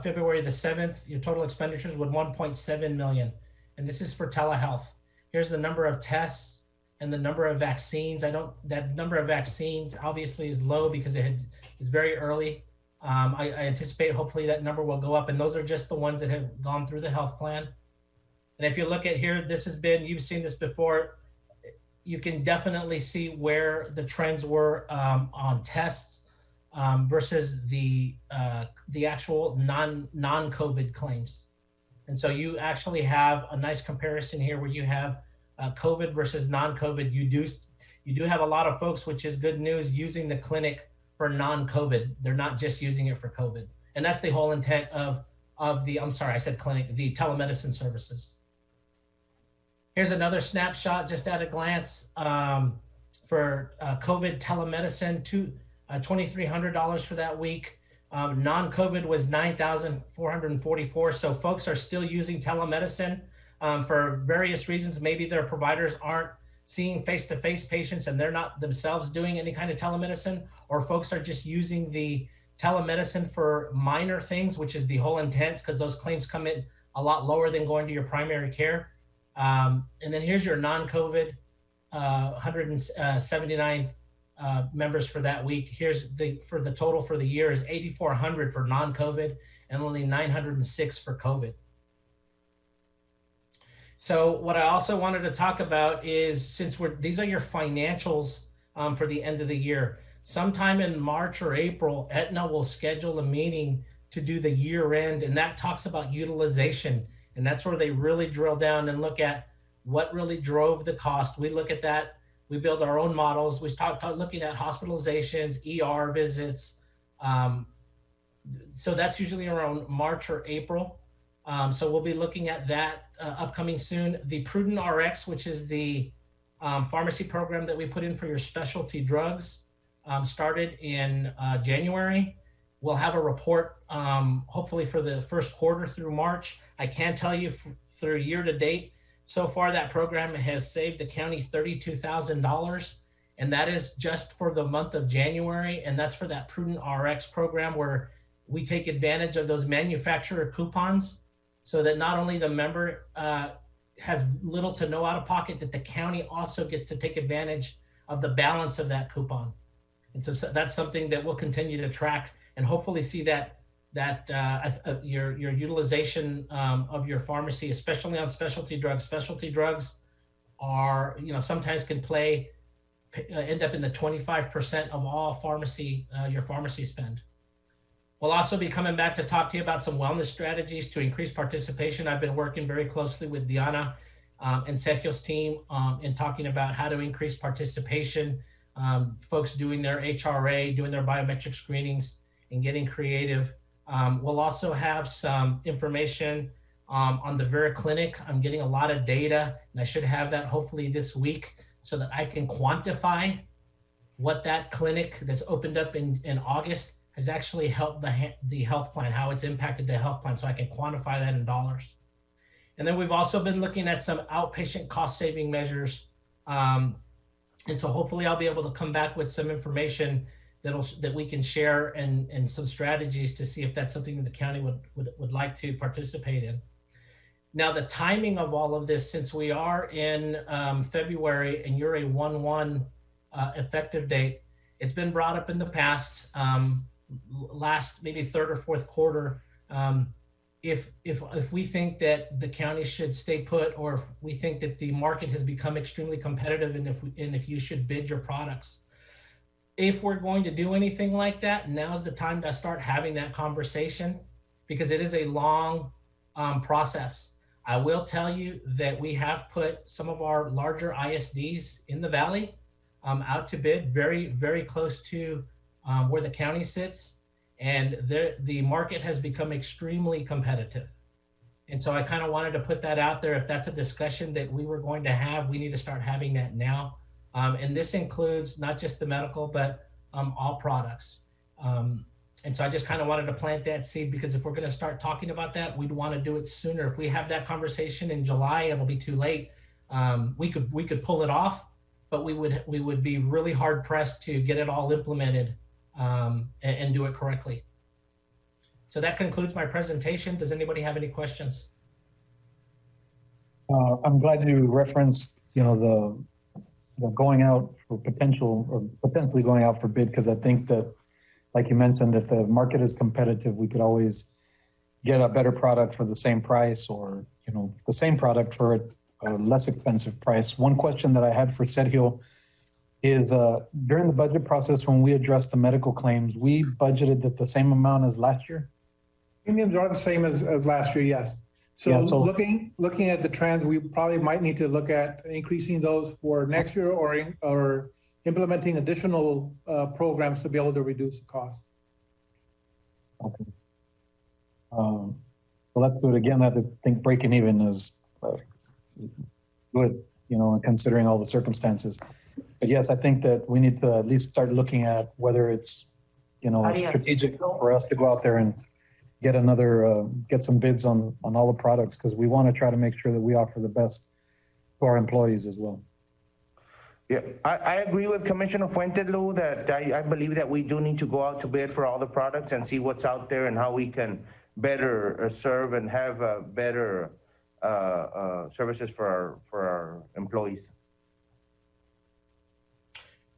February the 7th, your total expenditures was 1.7 million. And this is for telehealth. Here's the number of tests and the number of vaccines. That number of vaccines obviously is low because it's very early. I anticipate hopefully that number will go up, and those are just the ones that have gone through the health plan. And if you look at here, you've seen this before, you can definitely see where the trends were on tests versus the actual non-COVID claims. And so you actually have a nice comparison here where you have COVID versus non-COVID. You do have a lot of folks, which is good news, using the clinic for non-COVID. They're not just using it for COVID. And that's the whole intent of the, I'm sorry, I said clinic, the telemedicine services. Here's another snapshot just at a glance for COVID telemedicine, $2,300 for that week. Non-COVID was $9,444. So folks are still using telemedicine for various reasons. Maybe their providers aren't seeing face-to-face patients and they're not themselves doing any kind of telemedicine, or folks are just using the telemedicine for minor things, which is the whole intent, because those claims come in a lot lower than going to your primary care. And then here's your non-COVID, 179 members for that week. Here's for the total for the year is 8,400 for non-COVID and only 906 for COVID. So what I also wanted to talk about is, since these are your financials for the end of the year, sometime in March or April, Aetna will schedule a meeting to do the year end, and that talks about utilization. And that's where they really drill down and look at what really drove the cost. We look at that. We build our own models. We start looking at hospitalizations, ER visits. So that's usually around March or April. So we'll be looking at that upcoming soon. The Prudent RX, which is the pharmacy program that we put in for your specialty drugs, started in January. We'll have a report hopefully for the first quarter through March. I can tell you through year to date, so far that program has saved the county $32,000, and that is just for the month of January. And that's for that Prudent RX program, where we take advantage of those manufacturer coupons, so that not only the member has little to no out of pocket, that the county also gets to take advantage of the balance of that coupon. And so that's something that we'll continue to track and hopefully see that your utilization of your pharmacy, especially on specialty drugs. Specialty drugs are, sometimes can end up in the 25% of all your pharmacy spend. We'll also be coming back to talk to you about some wellness strategies to increase participation. I've been working very closely with Diana and Sergio's team in talking about how to increase participation, folks doing their HRA, doing their biometric screenings, and getting creative. We'll also have some information on the Vera Clinic. I'm getting a lot of data, and I should have that hopefully this week so that I can quantify what that clinic that's opened up in August has actually helped the health plan, how it's impacted the health plan, so I can quantify that in dollars. And then we've also been looking at some outpatient cost-saving measures. And so hopefully I'll be able to come back with some information that we can share and some strategies to see if that's something that the county would like to participate in. Now, the timing of all of this, since we are in February and you're a 1/1 effective date, it's been brought up in the past, last maybe third or fourth quarter. If we think that the county should stay put, or if we think that the market has become extremely competitive, and if you should bid your products. If we're going to do anything like that, now's the time to start having that conversation, because it is a long process. I will tell you that we have put some of our larger ISDs in the valley out to bid, very, very close to where the county sits. And the market has become extremely competitive. And so I kind of wanted to put that out there. If that's a discussion that we were going to have, we need to start having that now. And this includes not just the medical, but all products. And so I just kind of wanted to plant that seed, because if we're going to start talking about that, we'd want to do it sooner. If we have that conversation in July, it'll be too late. We could pull it off, but we would be really hard pressed to get it all implemented and do it correctly. So that concludes my presentation. Does anybody have any questions? I'm glad you referenced, the going out for potentially going out for bid, because I think that, like you mentioned, if the market is competitive, we could always get a better product for the same price, or, the same product for a less expensive price. One question that I had for Sergio is during the budget process, when we addressed the medical claims, we budgeted at the same amount as last year? Premiums are the same as last year, yes. Yeah, So looking at the trends, we probably might need to look at increasing those for next year, or implementing additional programs to be able to reduce the cost. Okay. Well, that's good. Again, I think breaking even is good, considering all the circumstances. But yes, I think that we need to at least start looking at whether it's, strategic for us to go out there and get some bids on all the products, because we want to try to make sure that we offer the best to our employees as well. Yeah, I agree with Commissioner Fuentes, Lou, that I believe that we do need to go out to bid for all the products and see what's out there and how we can better serve and have better services for our employees.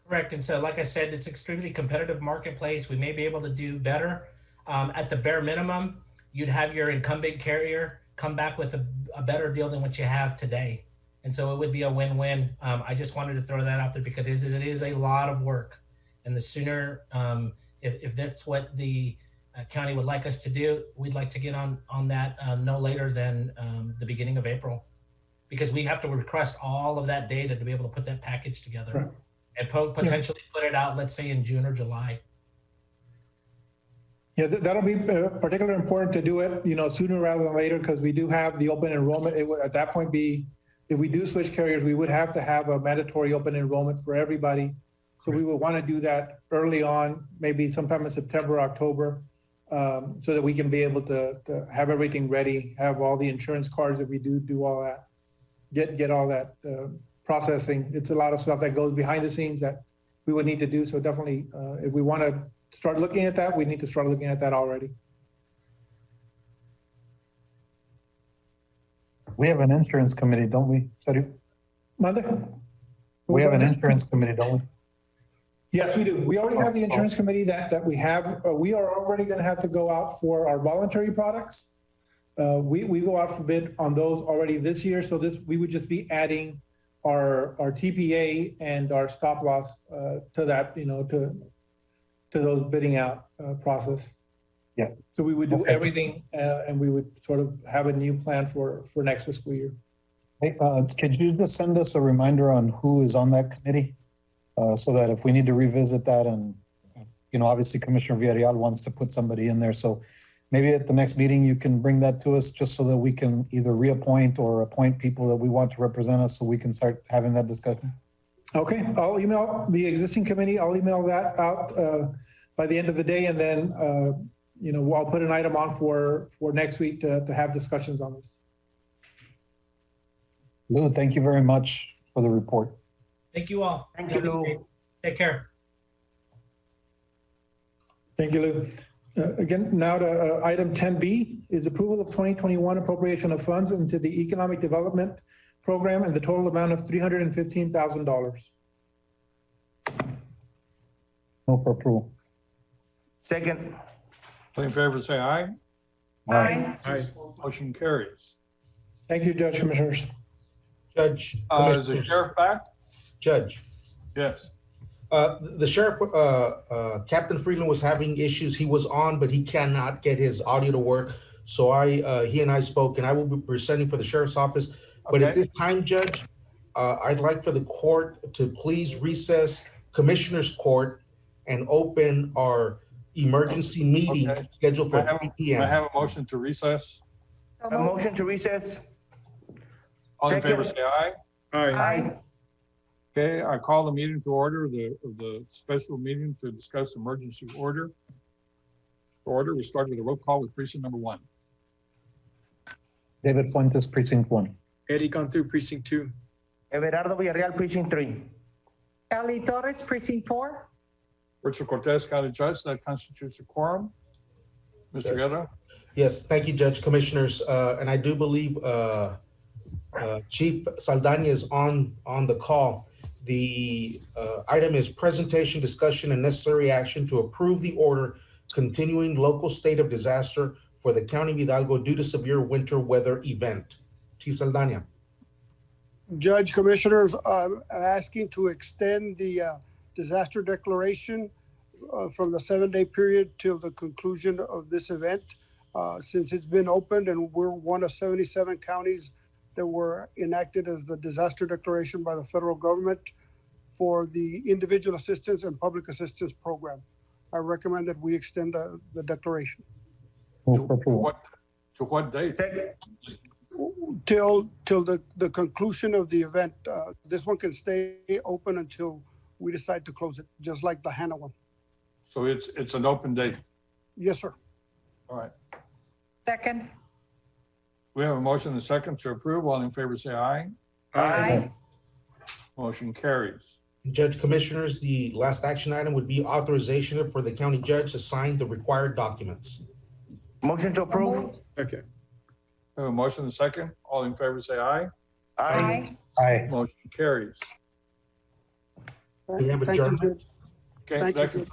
Correct. And so, like I said, it's extremely competitive marketplace. We may be able to do better. At the bare minimum, you'd have your incumbent carrier come back with a better deal than what you have today. And so it would be a win-win. I just wanted to throw that out there, because it is a lot of work. And the sooner, if that's what the county would like us to do, we'd like to get on that no later than the beginning of April, because we have to request all of that data to be able to put that package together. Right. And potentially put it out, let's say in June or July. Yeah, that'll be particularly important to do it, sooner rather than later, because we do have the open enrollment. It would at that point be, if we do switch carriers, we would have to have a mandatory open enrollment for everybody. So we would want to do that early on, maybe sometime in September, October, so that we can be able to have everything ready, have all the insurance cards if we do all that, get all that processing. It's a lot of stuff that goes behind the scenes that we would need to do. So definitely, if we want to start looking at that, we need to start looking at that already. We have an insurance committee, don't we, Sergio? Mother? We have an insurance committee, don't we? Yes, we do. We already have the insurance committee that we have. We are already going to have to go out for our voluntary products. We go out for bid on those already this year. So we would just be adding our TPA and our stop loss to that, to those bidding out process. Yeah. So we would do everything and we would sort of have a new plan for next fiscal year. Hey, could you just send us a reminder on who is on that committee? So that if we need to revisit that and, obviously Commissioner Villarreal wants to put somebody in there. So maybe at the next meeting, you can bring that to us just so that we can either reappoint or appoint people that we want to represent us so we can start having that discussion. Okay, I'll email the existing committee. I'll email that out by the end of the day. And then, I'll put an item on for next week to have discussions on this. Lou, thank you very much for the report. Thank you all. Thank you, Lou. Take care. Thank you, Lou. Again, now to item 10B is approval of 2021 appropriation of funds into the Economic Development Program and the total amount of $315,000. Move for approval. Second. All in favor, say aye. Aye. Motion carries. Thank you, Judge Commissioners. Judge. Is the sheriff back? Judge, Yes. the sheriff, Captain Freeland was having issues. He was on, but he cannot get his audio to work. So he and I spoke, and I will be presenting for the sheriff's office. But at Okay. this time, Judge, I'd like for the court to please recess Commissioners Court and open our emergency meeting Okay. scheduled for I have 3 I p.m. have a motion to recess. A motion to recess. All in favor, Second. say aye. Aye. Aye. Okay, I call the meeting to order, the special meeting to discuss emergency order. We start with a roll call with precinct number 1. David Fuentes, precinct 1. Eddie Cantu, precinct 2. Everardo Villarreal, precinct 3. Ellie Torres, precinct 4. Richard Cortez, County Judge, that constitutes a quorum. Mr. Guerra? Yes, thank you, Judge, Commissioners. And I do believe Chief Saldana is on the call. The item is presentation, discussion, and necessary action to approve the order continuing local state of disaster for the County of Hidalgo due to severe winter weather event. Chief Saldana. Judge, Commissioners, I'm asking to extend the disaster declaration from the 7-day period till the conclusion of this event. Since it's been opened and we're one of 77 counties that were enacted as the disaster declaration by the federal government for the individual assistance and public assistance program. I recommend that we extend the declaration. Move for approval. To what date? Till the conclusion of the event. This one can stay open until we decide to close it, just like the Hannah one. So it's an open date. Yes, sir. All right. Second. We have a motion and a second to approve. All in favor, say aye. Aye. Motion carries. Judge, Commissioners, the last action item would be authorization for the county judge to sign the required documents. Motion to approve. Okay. We have a motion and a second. All in favor, say aye. Aye. Aye. Motion carries. We have Thank you, adjournment. Judge. Okay, Thank that you.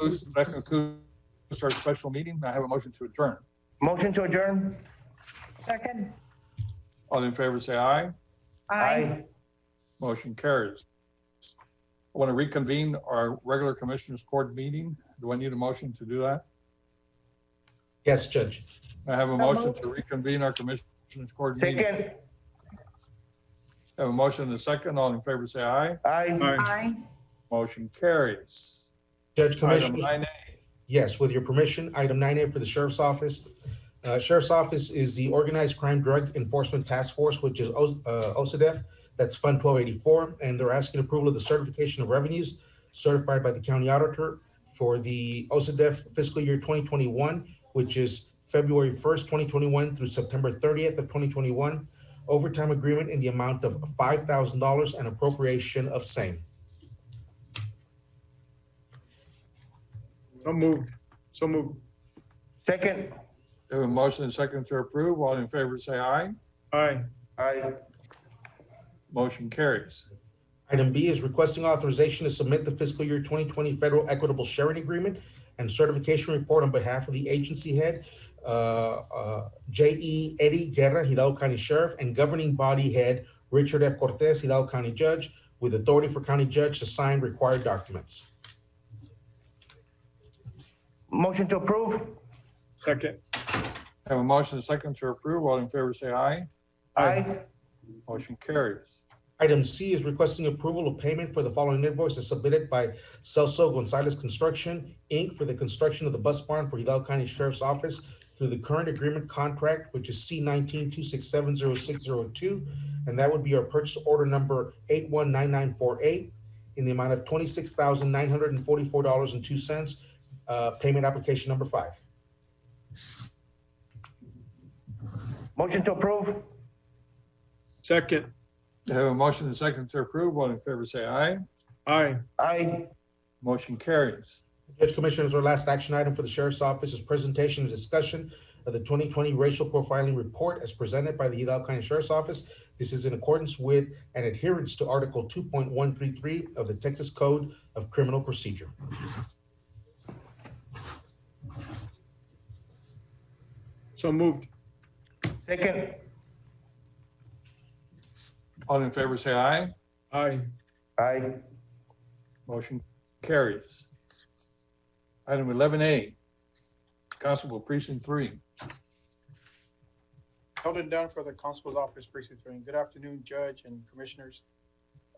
concludes our special meeting. I have a motion to adjourn. Motion to adjourn. Second. All in favor, say aye. Aye. Motion carries. I want to reconvene our regular Commissioners Court meeting. Do I need a motion to do that? Yes, Judge. I have a motion to reconvene our Commissioners Court meeting. Second. I have a motion and a second. All in favor, say aye. Aye. Aye. Motion carries. Judge, Item Commissioners. 9A. Yes, with your permission, item 9A for the Sheriff's Office. Sheriff's Office is the Organized Crime Drug Enforcement Task Force, which is OCDEF. That's Fund 1284, and they're asking approval of the certification of revenues certified by the county auditor for the OCDEF fiscal year 2021, which is February 1st, 2021 through September 30th of 2021. Overtime agreement in the amount of $5,000 and appropriation of same. So moved. So moved. Second. We have a motion and a second to approve. All in favor, say aye. Aye. Aye. Motion carries. Item B is requesting authorization to submit the fiscal year 2020 federal equitable sharing agreement and certification report on behalf of the agency head, J.E. Eddie Guerra, Hidalgo County Sheriff, and governing body head, Richard F. Cortez, Hidalgo County Judge, with authority for county judge to sign required documents. Motion to approve. Second. Have a motion and a second to approve. All in favor, say aye. Aye. Motion carries. Item C is requesting approval of payment for the following invoices submitted by Celso Gonzalez Construction, Inc. for the construction of the bus barn for Hidalgo County Sheriff's Office through the current agreement contract, which is C19-2670602, and that would be our purchase order number 819948 in the amount of $26,944.02, payment application number 5. Motion to approve. Second. Have a motion and a second to approve. All in favor, say aye. Aye. Aye. Motion carries. Judge Commissioners, our last action item for the Sheriff's Office is presentation and discussion of the 2020 racial profiling report as presented by the Hidalgo County Sheriff's Office. This is in accordance with and adherence to Article 2.133 of the Texas Code of Criminal Procedure. So moved. Second. All in favor, say aye. Aye. Aye. Motion carries. Item 11A, Constable Precinct 3. Held down for the Constable's Office Precinct 3. Good afternoon, Judge and Commissioners.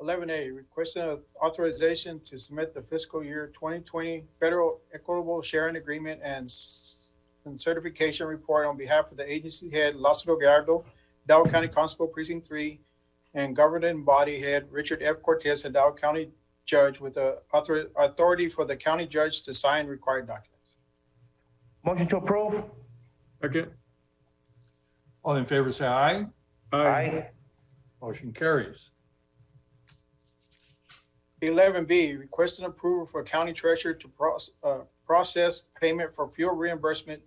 11A, requesting authorization to submit the fiscal year 2020 Federal Equitable Sharing Agreement and certification report on behalf of the agency head, Lázaro Gallardo, Hidalgo County Constable Precinct 3, and governing body head, Richard F. Cortez, Hidalgo County Judge, with the authority for the county judge to sign required documents. Motion to approve. Second. All in favor, say aye. Aye. Motion carries. 11B, requesting approval for county treasurer to process payment for fuel reimbursement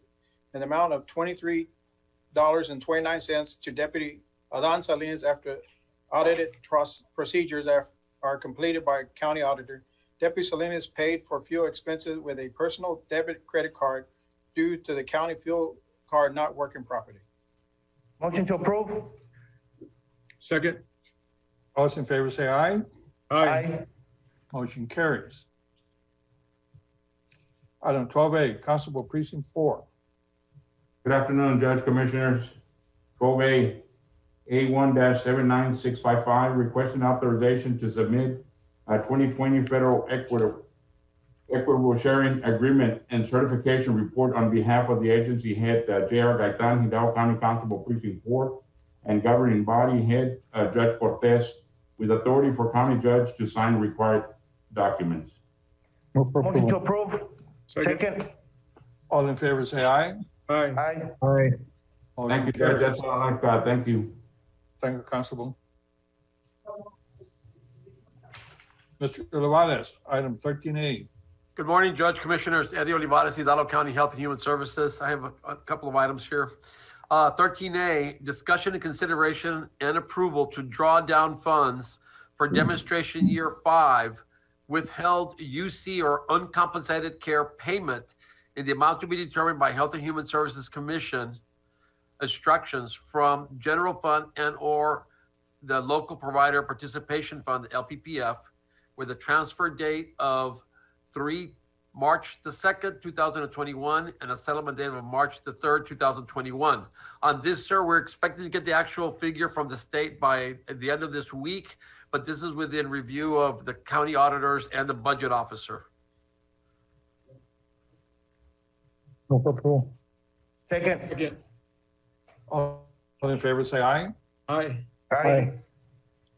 in the amount of $23.29 to Deputy Adan Salinas after audited procedures are completed by county auditor. Deputy Salinas paid for fuel expenses with a personal debit credit card due to the county fuel card not working properly. Motion to approve. Second. All those in favor, say aye. Aye. Motion carries. Item 12A, Constable Precinct 4. Good afternoon, Judge Commissioners. 12A, A1-79655, requesting authorization to submit a 2020 Federal Equitable Sharing Agreement and Certification Report on behalf of the agency head, J.R. Gaitan, Hidalgo County Constable Precinct 4, and governing body head, Judge Cortez, with authority for county judge to sign required documents. Motion to approve. Second. All in favor, say aye. Aye. Aye. Aye. Motion Thank you, Judge. carries. That's all I got. Thank you. Thank you, Constable. Mr. Olivares, item 13A. Good morning, Judge, Commissioners. Eddie Olivares, Hidalgo County Health and Human Services. I have a couple of items here. 13A, discussion and consideration and approval to draw down funds for demonstration year 5, withheld UC or uncompensated care payment in the amount to be determined by Health and Human Services Commission instructions from general fund and or the local provider participation fund, the LPPF, with a transfer date of March the 2nd, 2021, and a settlement date of March the 3rd, 2021. On this, sir, we're expecting to get the actual figure from the state by the end of this week, but this is within review of the county auditors and the budget officer. Move for approval. Second. Second. All in favor, say aye. Aye. Aye.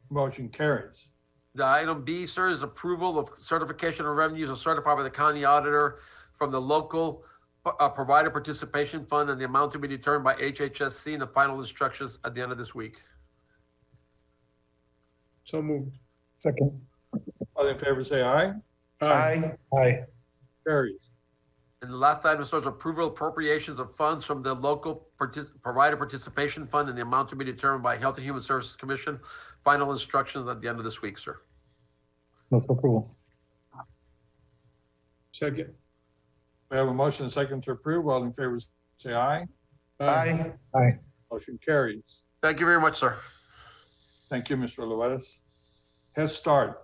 Motion carries. The item B, sir, is approval of certification of revenues as certified by the county auditor from the local provider participation fund and the amount to be determined by HHSC and the final instructions at the end of this week. So moved. Second. All in favor, say aye. Aye. Aye. Carries. And the last item is approval of appropriations of funds from the local provider participation fund and the amount to be determined by Health and Human Services Commission. Final instructions at the end of this week, sir. Move for approval. Second. We have a motion and a second to approve. All in favor, say aye. Aye. Motion carries. Thank you very much, sir. Thank you, Mr. Olivares. Head Start.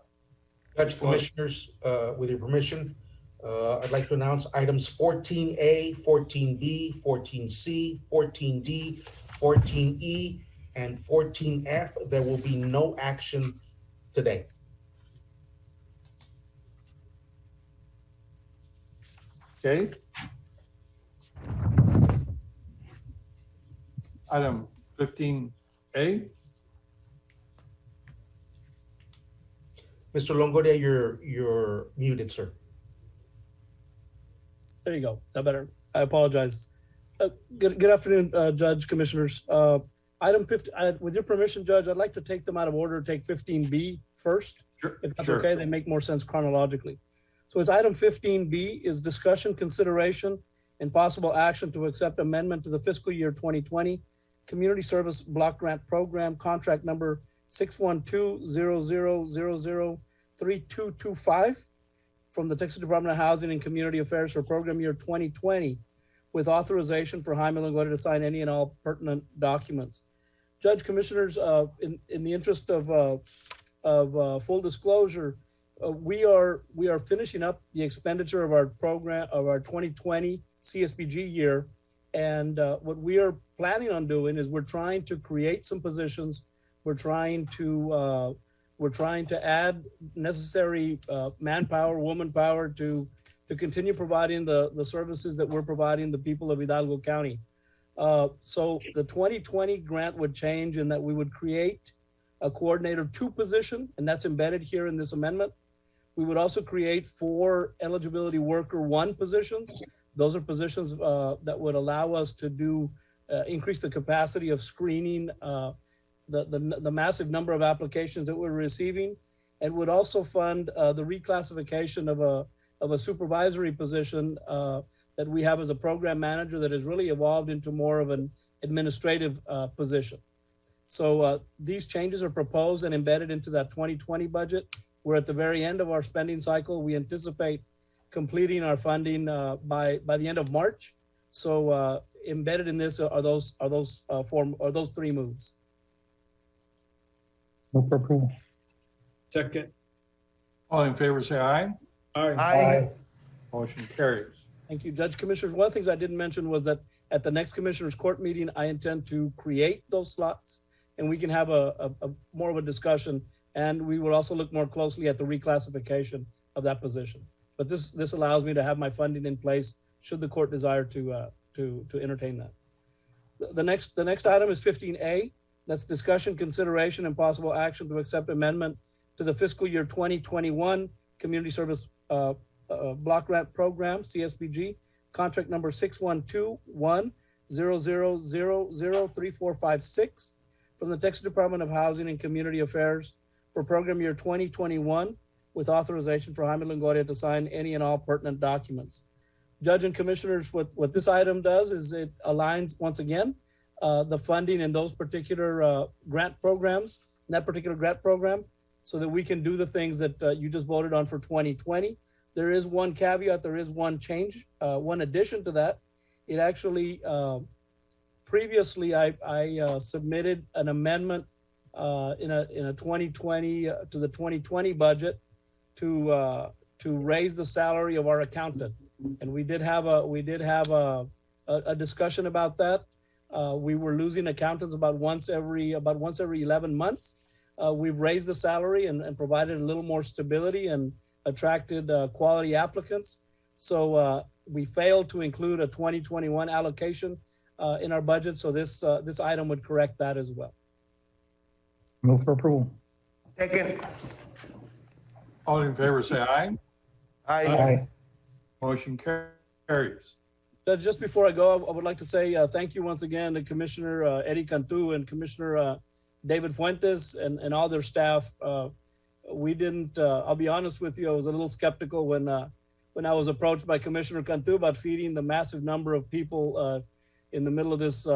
Judge, Commissioners, with your permission, I'd like to announce items 14A, 14B, 14C, 14D, 14E, and 14F. There will be no action today. Okay. Item 15A. Mr. Longoria, you're muted, sir. There you go. Is that better? I apologize. Good afternoon, Judge, Commissioners. Item 50, with your permission, Judge, I'd like to take them out of order, take 15B first. Sure. If that's Sure. okay, they make more sense chronologically. So it's item 15B is discussion, consideration, and possible action to accept amendment to the fiscal year 2020 Community Service Block Grant Program, contract number 612-00003225 from the Texas Department of Housing and Community Affairs for program year 2020 with authorization for Jaime Longoria to sign any and all pertinent documents. Judge, Commissioners, in the interest of full disclosure, we are finishing up the expenditure of our program of our 2020 CSBG year. And what we are planning on doing is we're trying to create some positions. We're trying to add necessary manpower, woman power to continue providing the services that we're providing the people of Hidalgo County. So the 2020 grant would change in that we would create a coordinator 2 position, and that's embedded here in this amendment. We would also create 4 eligibility worker 1 positions. Those are positions that would allow us to do increase the capacity of screening the massive number of applications that we're receiving, and would also fund the reclassification of a supervisory position that we have as a program manager that has really evolved into more of an administrative position. So these changes are proposed and embedded into that 2020 budget. We're at the very end of our spending cycle. We anticipate completing our funding by the end of March. So embedded in this are those 3 moves. Move for approval. Second. All in favor, say aye. Aye. Motion carries. Thank you, Judge. Commissioners. One of the things I didn't mention was that at the next Commissioners Court meeting, I intend to create those slots, and we can have a more of a discussion, and we will also look more closely at the reclassification of that position. But this allows me to have my funding in place should the court desire to entertain that. The next item is 15A. That's discussion, consideration, and possible action to accept amendment to the fiscal year 2021 Community Service Block Grant Program, CSBG, contract number 612-100003456 from the Texas Department of Housing and Community Affairs for program year 2021 with authorization for Jaime Longoria to sign any and all pertinent documents. Judge and Commissioners, what this item does is it aligns, once again, the funding in those particular grant programs, in that particular grant program, so that we can do the things that you just voted on for 2020. There is one caveat, there is one change, one addition to that. It actually, previously I submitted an amendment in a 2020 to the 2020 budget to raise the salary of our accountant. And we did have a discussion about that. We were losing accountants about once every 11 months. We've raised the salary and provided a little more stability and attracted quality applicants. So we failed to include a 2021 allocation in our budget. So this item would correct that as well. Move for approval. Second. All in favor, say aye. Aye. Motion carries. Just before I go, I would like to say thank you once again to Commissioner Eddie Cantu and Commissioner David Fuentes and all their staff. We didn't, I'll be honest with you, I was a little skeptical when I was approached by Commissioner Cantu about feeding the massive number of people in the middle of this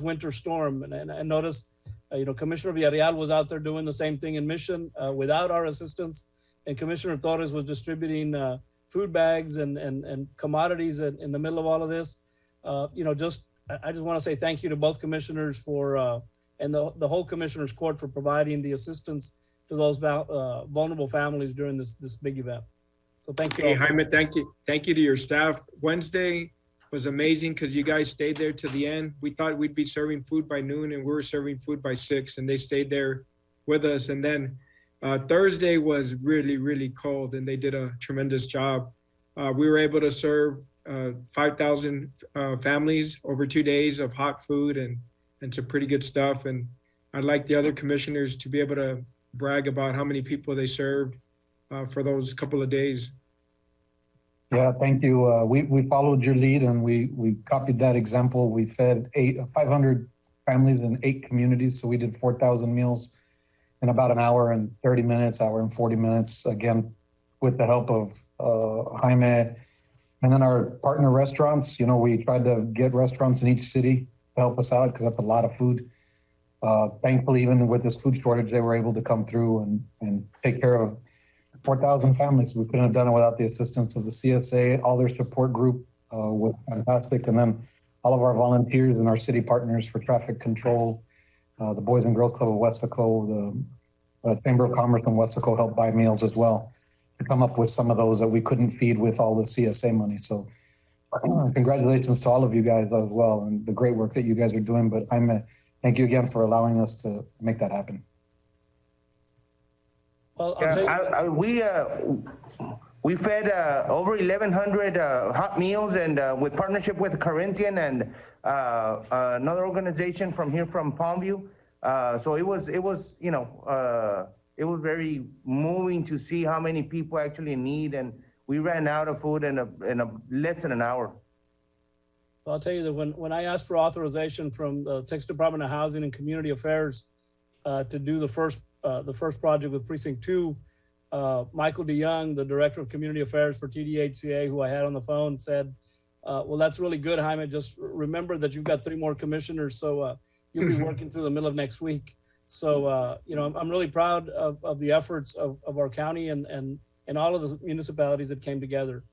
winter storm. And I noticed, Commissioner Villarreal was out there doing the same thing in Mission without our assistance. and Commissioner Torres was distributing food bags and commodities in the middle of all of this. I just want to say thank you to both commissioners for and the whole commissioners court for providing the assistance to those vulnerable families during this big event. So thank you. Hey, Also. Jaime, thank you. Thank you to your staff. Wednesday was amazing because you guys stayed there to the end. We thought we'd be serving food by noon and we were serving food by 6 and they stayed there with us. And then Thursday was really, really cold and they did a tremendous job. We were able to serve 5,000 families over 2 days of hot food and some pretty good stuff. And I'd like the other commissioners to be able to brag about how many people they served for those couple of days. Yeah, thank you. We followed your lead and we copied that example. We fed 500 families in 8 communities. So we did 4,000 meals in about an hour and 30 minutes, hour and 40 minutes, again, with the help of Jaime. And then our partner restaurants, we tried to get restaurants in each city to help us out because that's a lot of food. Thankfully, even with this food shortage, they were able to come through and take care of 4,000 families. We couldn't have done it without the assistance of the CSA. All their support group was fantastic. And then all of our volunteers and our city partners for traffic control, the Boys and Girls Club of Westaco, the Chamber of Commerce in Westaco helped buy meals as well to come up with some of those that we couldn't feed with all the CSA money. So congratulations to all of you guys as well and the great work that you guys are doing. But thank you again for allowing us to make that happen. Well, we fed over 1,100 hot meals and with partnership with Corinthian and another organization from here from Palmview. So it was very moving to see how many people actually need, and we ran out of food in less than an hour. I'll tell you that when I asked for authorization from the Texas Department of Housing and Community Affairs to do the first project with Precinct 2, Michael DeYoung, the Director of Community Affairs for TDHCA, who I had on the phone, said, well, that's really good, Jaime. Just remember that you've got 3 more commissioners, so you'll be working through the middle of next week. So, I'm really proud of the efforts of our county and all of the municipalities that came together.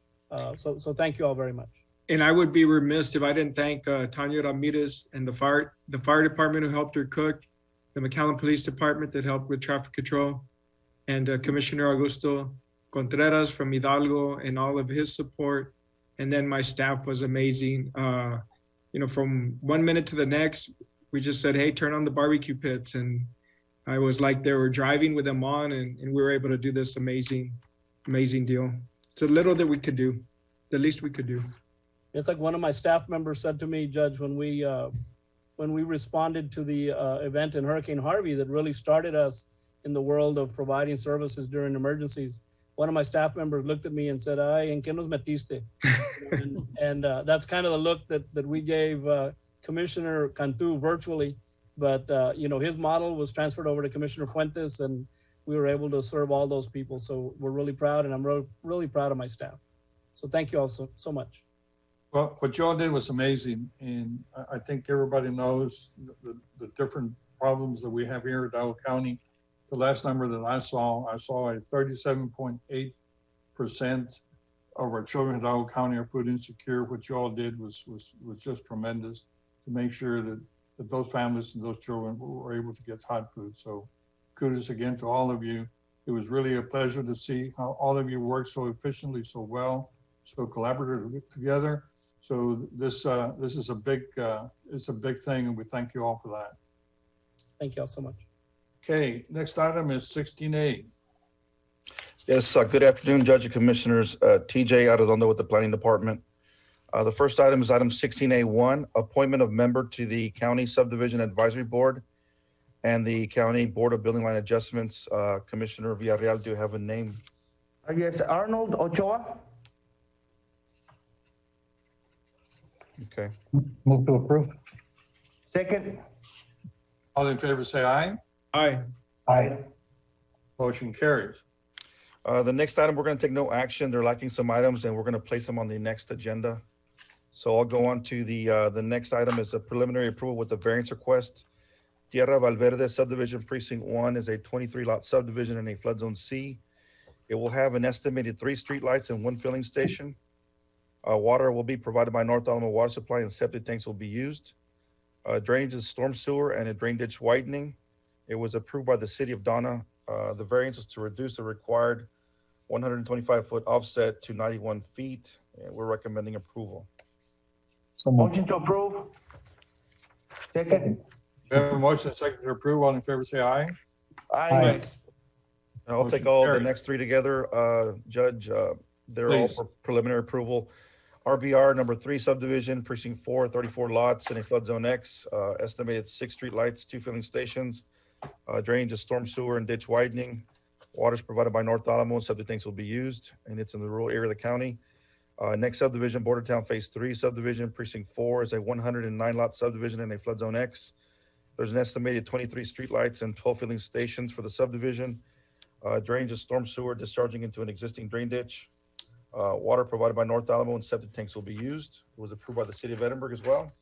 So thank you all very much. And I would be remiss if I didn't thank Tanya Ramirez and the fire department who helped her cook, the Mcallen Police Department that helped with traffic control, and Commissioner Augusto Contreras from Hidalgo and all of his support. And then my staff was amazing. From 1 minute to the next, we just said, hey, turn on the barbecue pits. And I was like, they were driving with them on and we were able to do this amazing deal. It's a little that we could do, the least we could do. It's like one of my staff members said to me, Judge, when we responded to the event in Hurricane Harvey that really started us in the world of providing services during emergencies. One of my staff members looked at me and said, ay, ¿en qué nos metiste? and that's kind of the look that we gave Commissioner Cantu virtually. But, his model was transferred over to Commissioner Fuentes and we were able to serve all those people. So we're really proud and I'm really proud of my staff. So thank you all so much. Well, what you all did was amazing. And I think everybody knows the different problems that we have here at Hidalgo County. The last number that I saw a 37.8% of our children in Hidalgo County are food insecure. What you all did was just tremendous to make sure that those families and those children were able to get hot food. So kudos again to all of you. It was really a pleasure to see how all of you worked so efficiently, so well, so collaboratively together. So this is a big thing, and we thank you all for that. Thank you all so much. Okay, next item is 16A. Yes, good afternoon, Judge and Commissioners. TJ Arredondo with the Planning Department. The first item is item 16A1, appointment of member to the County Subdivision Advisory Board and the County Board of Building Line Adjustments. Commissioner Villarreal, do you have a name? Yes, Arnold Ochoa. Okay. Move to approve. Second. All in favor, say aye. Aye. Aye. Motion carries. The next item, we're going to take no action. They're lacking some items and we're going to place them on the next agenda. So I'll go on to the next item is a preliminary approval with the variance request. Tierra Valverde subdivision precinct 1 is a 23 lot subdivision in a flood zone C. It will have an estimated 3 streetlights and 1 filling station. Water will be provided by North Alamo Water Supply and septic tanks will be used. Drainage is storm sewer and a drain ditch widening. It was approved by the city of Donna. The variance is to reduce the required 125-foot offset to 91 feet. And we're recommending approval. So moved. Motion to approve. Second. We have a motion and second to approve. All in favor, say aye. Aye. I'll Motion take all the carried. next 3 together. Judge, they're all Please. for preliminary approval. RBR number 3 subdivision, precinct 4, 34 lots in a flood zone X, estimated 6 streetlights, 2 filling stations, drainage of storm sewer and ditch widening. Water is provided by North Alamo, septic tanks will be used, and it's in the rural area of the county. Next subdivision, Bordertown Phase 3 subdivision, precinct 4 is a 109 lot subdivision in a flood zone X. There's an estimated 23 streetlights and 12 filling stations for the subdivision. Drainage of storm sewer discharging into an existing drain ditch. Water provided by North Alamo and septic tanks will be used. It was approved by the city of Edinburgh as well.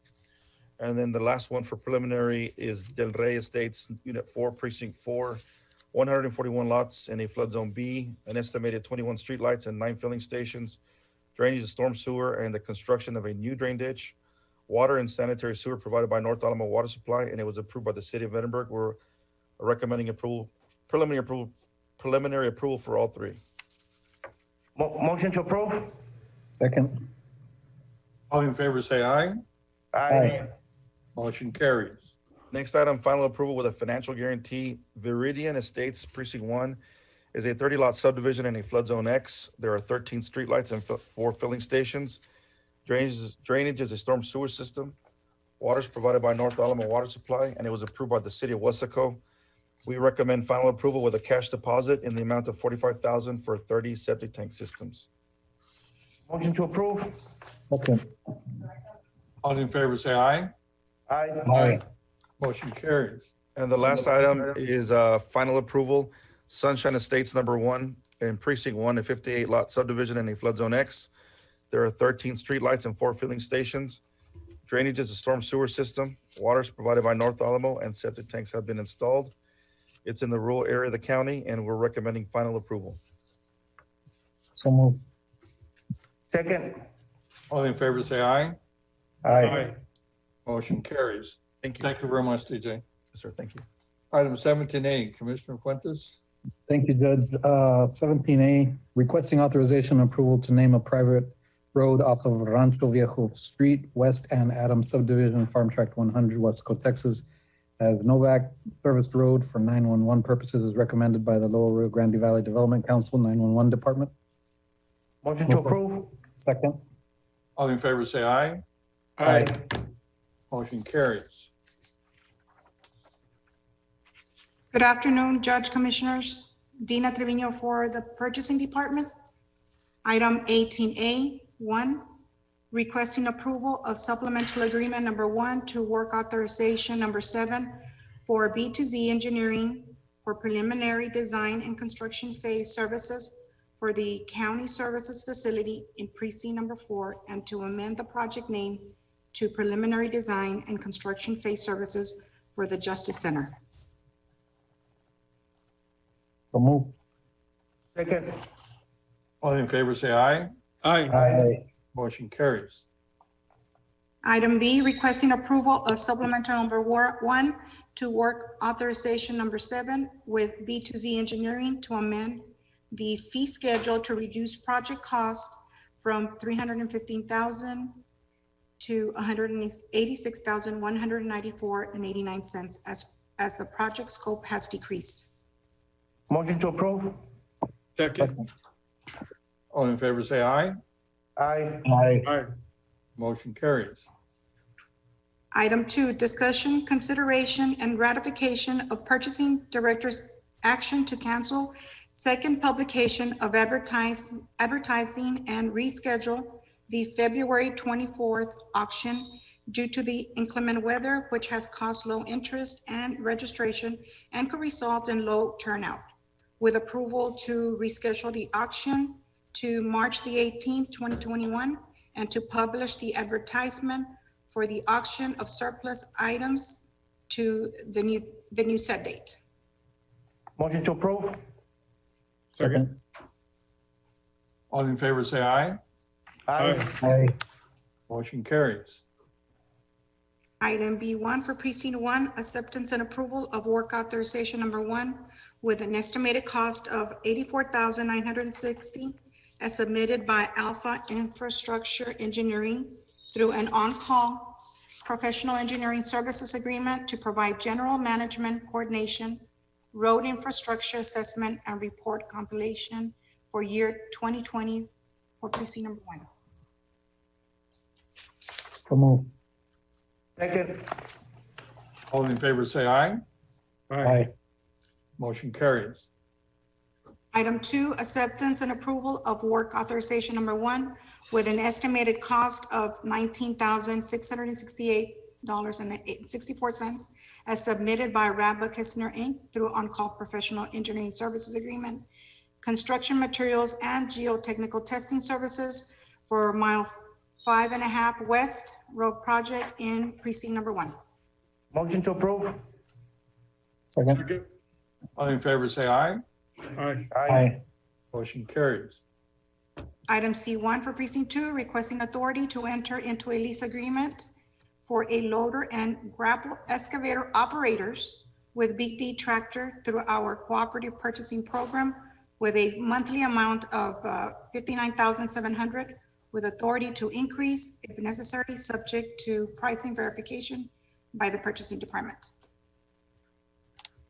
And then the last one for preliminary is Del Rey Estates, Unit 4, Precinct 4, 141 lots in a flood zone B, an estimated 21 streetlights and 9 filling stations, drainage of storm sewer, and the construction of a new drain ditch. Water and sanitary sewer provided by North Alamo Water Supply, and it was approved by the city of Edinburgh. We're recommending approval, preliminary approval for all 3. Motion to approve. Second. All in favor, say aye. Aye. Motion carries. Next item, final approval with a financial guarantee. Viridian Estates Precinct 1 is a 30-lot subdivision in a flood zone X. There are 13 streetlights and 4 filling stations. Drainage is a storm sewer system. Water is provided by North Alamo Water Supply, and it was approved by the city of Wesco. We recommend final approval with a cash deposit in the amount of $45,000 for 30 septic tank systems. Motion to approve. Second. All in favor, say aye. Aye. Aye. Motion carries. And the last item is final approval. Sunshine Estates number 1 in precinct 1, a 58-lot subdivision in a flood zone X. There are 13 streetlights and 4 filling stations. Drainage is a storm sewer system. Water is provided by North Alamo, and septic tanks have been installed. It's in the rural area of the county, and we're recommending final approval. So moved. Second. All in favor, say aye. Aye. Motion carries. Thank you. Thank you very much, TJ. Yes, sir. Thank you. Item 17A, Commissioner Fuentes. Thank you, Judge. 17A, requesting authorization and approval to name a private road off of Rancho Viejo Street, West and Adams Subdivision, Farm Tract 100, Wesco, Texas, as Novak Service Road for 911 purposes as recommended by the Lower Rio Grande Valley Development Council 911 Department. Motion to approve. Second. All in favor, say aye. Aye. Motion carries. Good afternoon, Judge Commissioners. Dina Trevino for the Purchasing Department. Item 18A, 1, requesting approval of supplemental agreement number 1 to work authorization number 7 for B2Z Engineering for preliminary design and construction phase services for the county services facility in precinct number 4, and to amend the project name to preliminary design and construction phase services for the Justice Center. So moved. Second. All in favor, say aye. Aye. Aye. Motion carries. Item B, requesting approval of supplemental number 1 to work authorization number 7 with B2Z Engineering to amend the fee schedule to reduce project cost from $315,000 to $186,194.89 as the project scope has decreased. Motion to approve. Second. All in favor, say aye. Aye. Aye. Aye. Motion carries. Item 2, discussion, consideration, and ratification of purchasing director's action to cancel second publication of advertising and reschedule the February 24th auction due to the inclement weather, which has caused low interest and registration and could result in low turnout. With approval to reschedule the auction to March the 18th, 2021, and to publish the advertisement for the auction of surplus items to the new set date. Motion to approve. Second. All in favor, say aye. Aye. Motion carries. Item B1 for precinct 1, acceptance and approval of work authorization number 1 with an estimated cost of $84,960 as submitted by Alpha Infrastructure Engineering through an on-call professional engineering services agreement to provide general management coordination, road infrastructure assessment, and report compilation for year 2020 for precinct number 1. So move. Second. All in favor, say aye. Aye. Motion carries. Item 2, acceptance and approval of work authorization number 1 with an estimated cost of $19,668.64 as submitted by Rabba Kistner Inc. through on-call professional engineering services agreement, construction materials and geotechnical testing services for mile 5.5 West Road project in precinct number 1. Motion to approve. Second. All in favor, say aye. Aye. Motion carries. Item C1 for precinct 2, requesting authority to enter into a lease agreement for a loader and grapple excavator operators with Big D Tractor through our cooperative purchasing program with a monthly amount of $59,700 with authority to increase if necessary, subject to pricing verification by the purchasing department.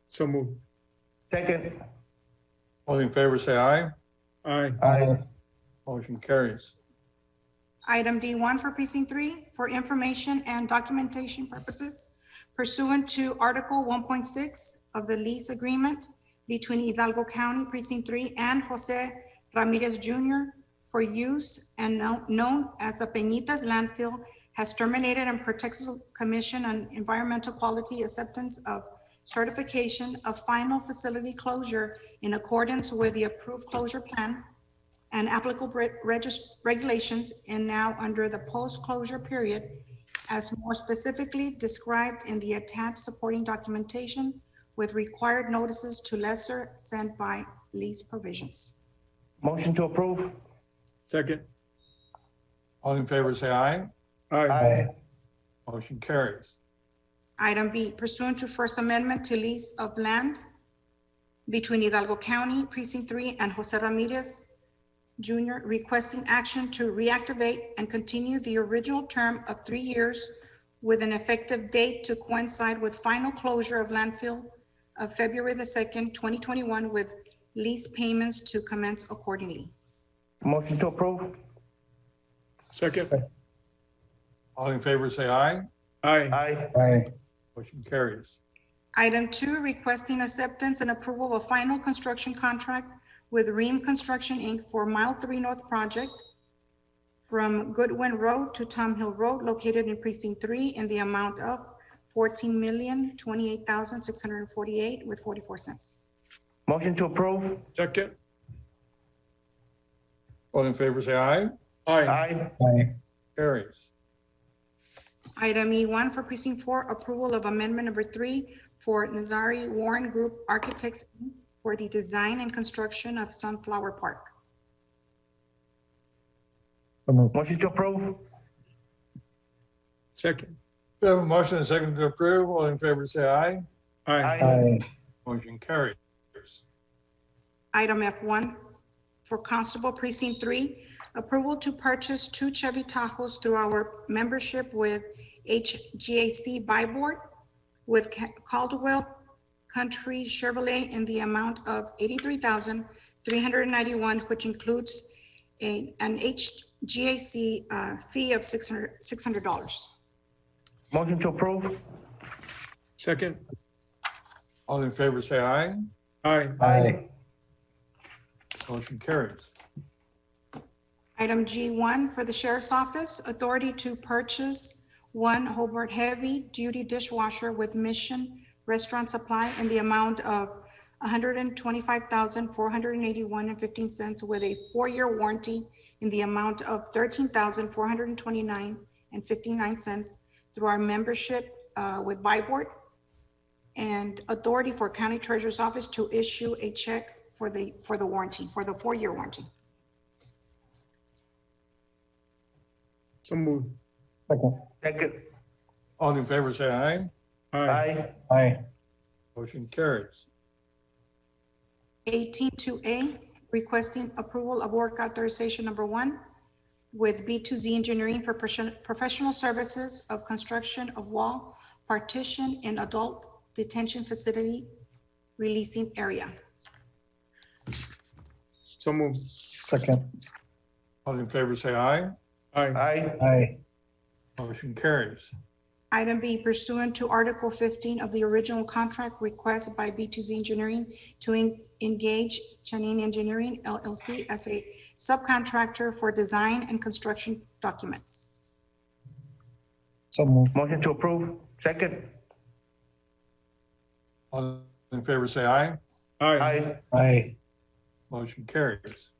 So moved. Second. All in favor, say aye. Aye. Aye. Motion carries. Item D1 for precinct 3, for information and documentation purposes pursuant to Article 1.6 of the lease agreement between Hidalgo County Precinct 3 and Jose Ramirez Jr. for use and known as the Peñitas landfill has terminated, and per Texas Commission on Environmental Quality acceptance of certification of final facility closure in accordance with the approved closure plan and applicable regulations, and now under the post-closure period as more specifically described in the attached supporting documentation with required notices to lesser sent by lease provisions. Motion to approve. Second. All in favor, say aye. Aye. Motion carries. Item B, pursuant to First Amendment to lease of land between Hidalgo County Precinct 3 and Jose Ramirez Jr., requesting action to reactivate and continue the original term of 3 years with an effective date to coincide with final closure of landfill of February the 2nd, 2021, with lease payments to commence accordingly. Motion to approve. Second. All in favor, say aye. Aye. Aye. Aye. Motion carries. Item 2, requesting acceptance and approval of final construction contract with Ream Construction, Inc. for Mile 3 North project from Goodwin Road to Tom Hill Road, located in Precinct 3, in the amount of $14,028,648 with 44 cents. Motion to approve. Second. All in favor, say aye. Aye. Aye. Aye. Carries. Item E1 for Precinct 4, approval of amendment number 3 for Nazari Warren Group Architects Inc. for the design and construction of Sunflower Park. So move. Motion to approve. Second. We have a motion and a second to approve. All in favor, say aye. Aye. Aye. Motion carries. Item F1 for Constable Precinct 3, approval to purchase 2 Chevy Tahoes through our membership with HGAC Buy Board with Caldwell Country Chevrolet in the amount of $83,391, which includes an HGAC fee of $600. Motion to approve. Second. All in favor, say aye. Aye. Aye. Motion carries. Item G1 for the Sheriff's Office, authority to purchase 1 Hobart heavy-duty dishwasher with Mission Restaurant Supply in the amount of $125,481.15 with a 4-year warranty in the amount of $13,429.59 through our membership with Buy Board, and authority for County Treasurer's Office to issue a check for the warranty, for the 4-year warranty. So moved. Second. Second. All in favor, say aye. Aye. Aye. Motion carries. 18-2A, requesting approval of work authorization number 1 with B2Z Engineering for professional services of construction of wall partition in adult detention facility releasing area. So moved. Second. All in favor, say aye. Aye. Aye. Aye. Motion carries. Item B, pursuant to Article 15 of the original contract request by B2Z Engineering to engage Chanine Engineering LLC as a subcontractor for design and construction documents. So moved. Motion to approve. Second. All in favor, say aye. Aye. Aye. Motion carries.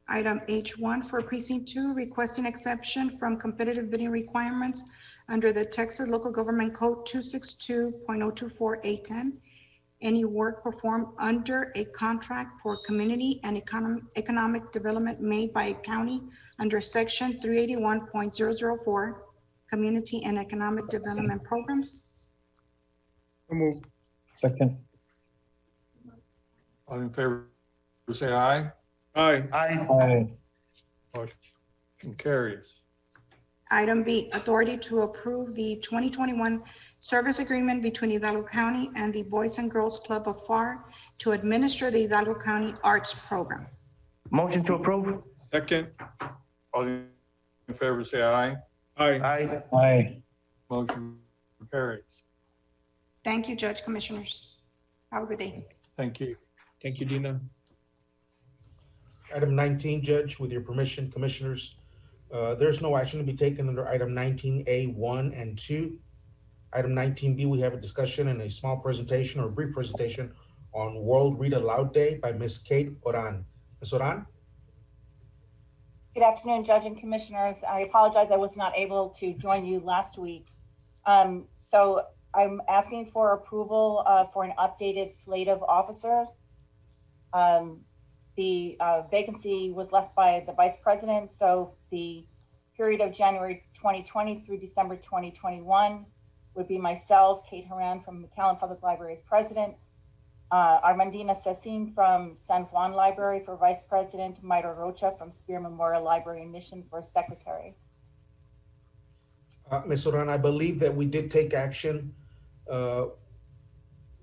Item H1 for Precinct 2, requesting exception from competitive bidding requirements under the Texas Local Government Code 262.024A10. Any work performed under a contract for community and economic development made by a county under Section 381.004, Community and Economic Development Programs. So moved. Second. All in favor, say aye. Aye. Aye. Aye. Motion carries. Item B, authority to approve the 2021 service agreement between Hidalgo County and the Boys and Girls Club of FAR to administer the Hidalgo County Arts Program. Motion to approve. Second. All in favor, say aye. Aye. Aye. Aye. Motion carries. Thank you, Judge Commissioners. Have a good day. Thank you. Thank you, Dina. Item 19, Judge, with your permission, Commissioners, there's no action to be taken under item 19A1 and 2. Item 19B, we have a discussion and a small presentation or a brief presentation on World Read Aloud Day by Ms. Kate Oran. Ms. Oran? Good afternoon, Judge and Commissioners. I apologize I was not able to join you last week. So I'm asking for approval for an updated slate of officers. The vacancy was left by the Vice President, so the period of January 2020 through December 2021 would be myself, Kate Horan from Mcallen Public Library as President, Armandina Cecin from San Juan Library for Vice President, Mayra Rocha from Spear Memorial Library and Mission for Secretary. Ms. Oran, I believe that we did take action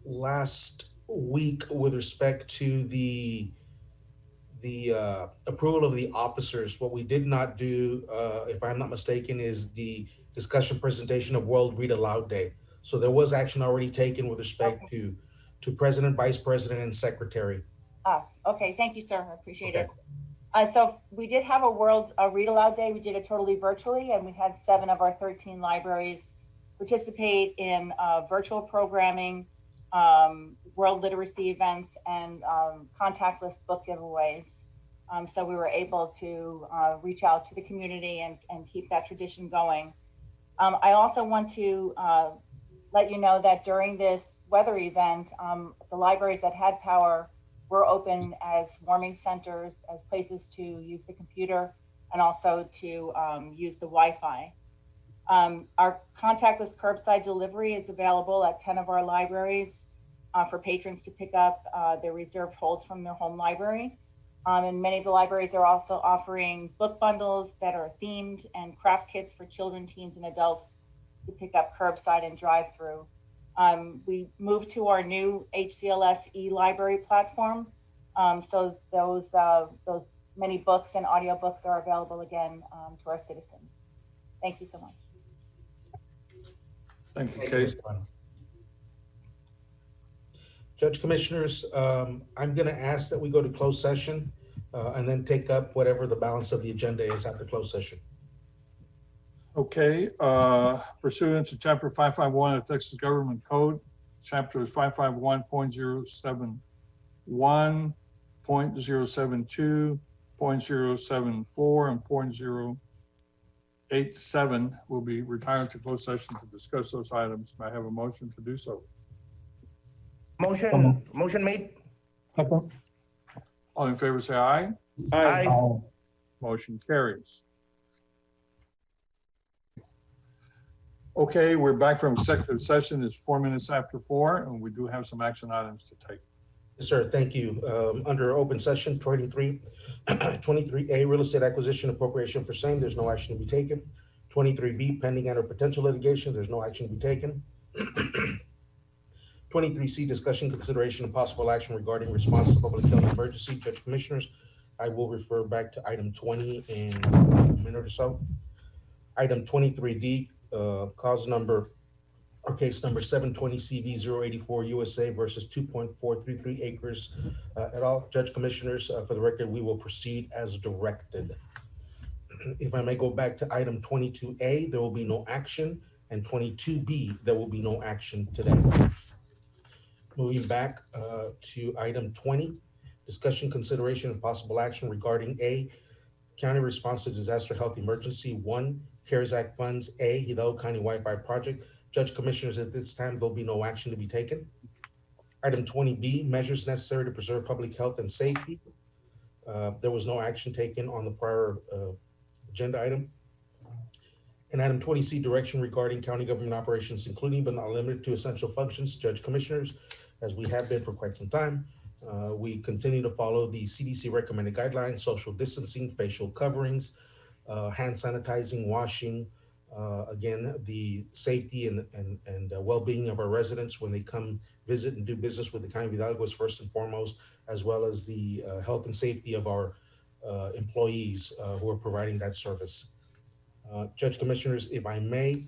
last week with respect to the approval of the officers. What we did not do, if I'm not mistaken, is the discussion presentation of World Read Aloud Day. So there was action already taken with respect to President, Vice President, and Secretary. Okay, thank you, sir. I appreciate Okay. it. So we did have a World Read Aloud Day. We did it totally virtually, and we had 7 of our 13 libraries participate in virtual programming, world literacy events, and contactless book giveaways. So we were able to reach out to the community and keep that tradition going. I also want to let you know that during this weather event, the libraries that had power were open as warming centers, as places to use the computer, and also to use the Wi-Fi. Our contactless curbside delivery is available at 10 of our libraries for patrons to pick up their reserved holds from their home library. And many of the libraries are also offering book bundles that are themed and craft kits for children, teens, and adults to pick up curbside and drive-through. We moved to our new HCLS e-library platform. So those many books and audiobooks are available again to our citizens. Thank you so much. Thank you, Kate. Judge Commissioners, I'm going to ask that we go to closed session and then take up whatever the balance of the agenda is after closed session. Okay, pursuant to Chapter 551 of Texas Government Code, Chapters 551.071, 0.072, 0.074, and 0.087 will be retired to closed session to discuss those items. May I have a motion to do so? Motion made. Second. All in favor, say aye. Aye. Aye. Motion carries. Okay, we're back from executive session. It's 4 minutes after 4, and we do have some action items to take. Yes, sir. Thank you. Under open session 23A, real estate acquisition appropriation for same, there's no action to be taken. 23B, pending and or potential litigation, there's no action to be taken. 23C, discussion, consideration, and possible action regarding response to public health emergency. Judge Commissioners, I will refer back to item 20 in a minute or so. Item 23D, case number 720 CV 084 USA versus 2.433 acres et al. Judge Commissioners, for the record, we will proceed as directed. If I may go back to item 22A, there will be no action, and 22B, there will be no action today. Moving back to item 20, discussion, consideration, and possible action regarding A, county response to disaster health emergency. 1, CARES Act funds. A, Hidalgo County Wi-Fi project. Judge Commissioners, at this time, there'll be no action to be taken. Item 20B, measures necessary to preserve public health and safety. There was no action taken on the prior agenda item. And item 20C, direction regarding county government operations, including but not limited to essential functions. Judge Commissioners, as we have been for quite some time, we continue to follow the CDC recommended guidelines, social distancing, facial coverings, hand sanitizing, washing, again, the safety and well-being of our residents when they come visit and do business with the County of Hidalgo is first and foremost, as well as the health and safety of our employees who are providing that service. Judge Commissioners, if I may,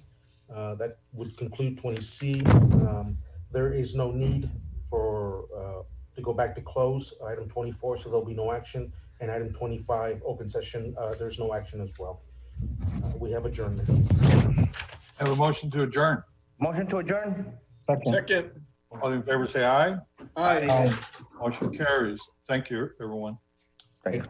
that would conclude 20C. There is no need for to go back to close item 24, so there'll be no action. And item 25, open session, there's no action as well. We have adjourned. Have a motion to adjourn. Motion to adjourn? Second. All in favor, say aye. Aye. Motion carries. Thank you, everyone. Thank you.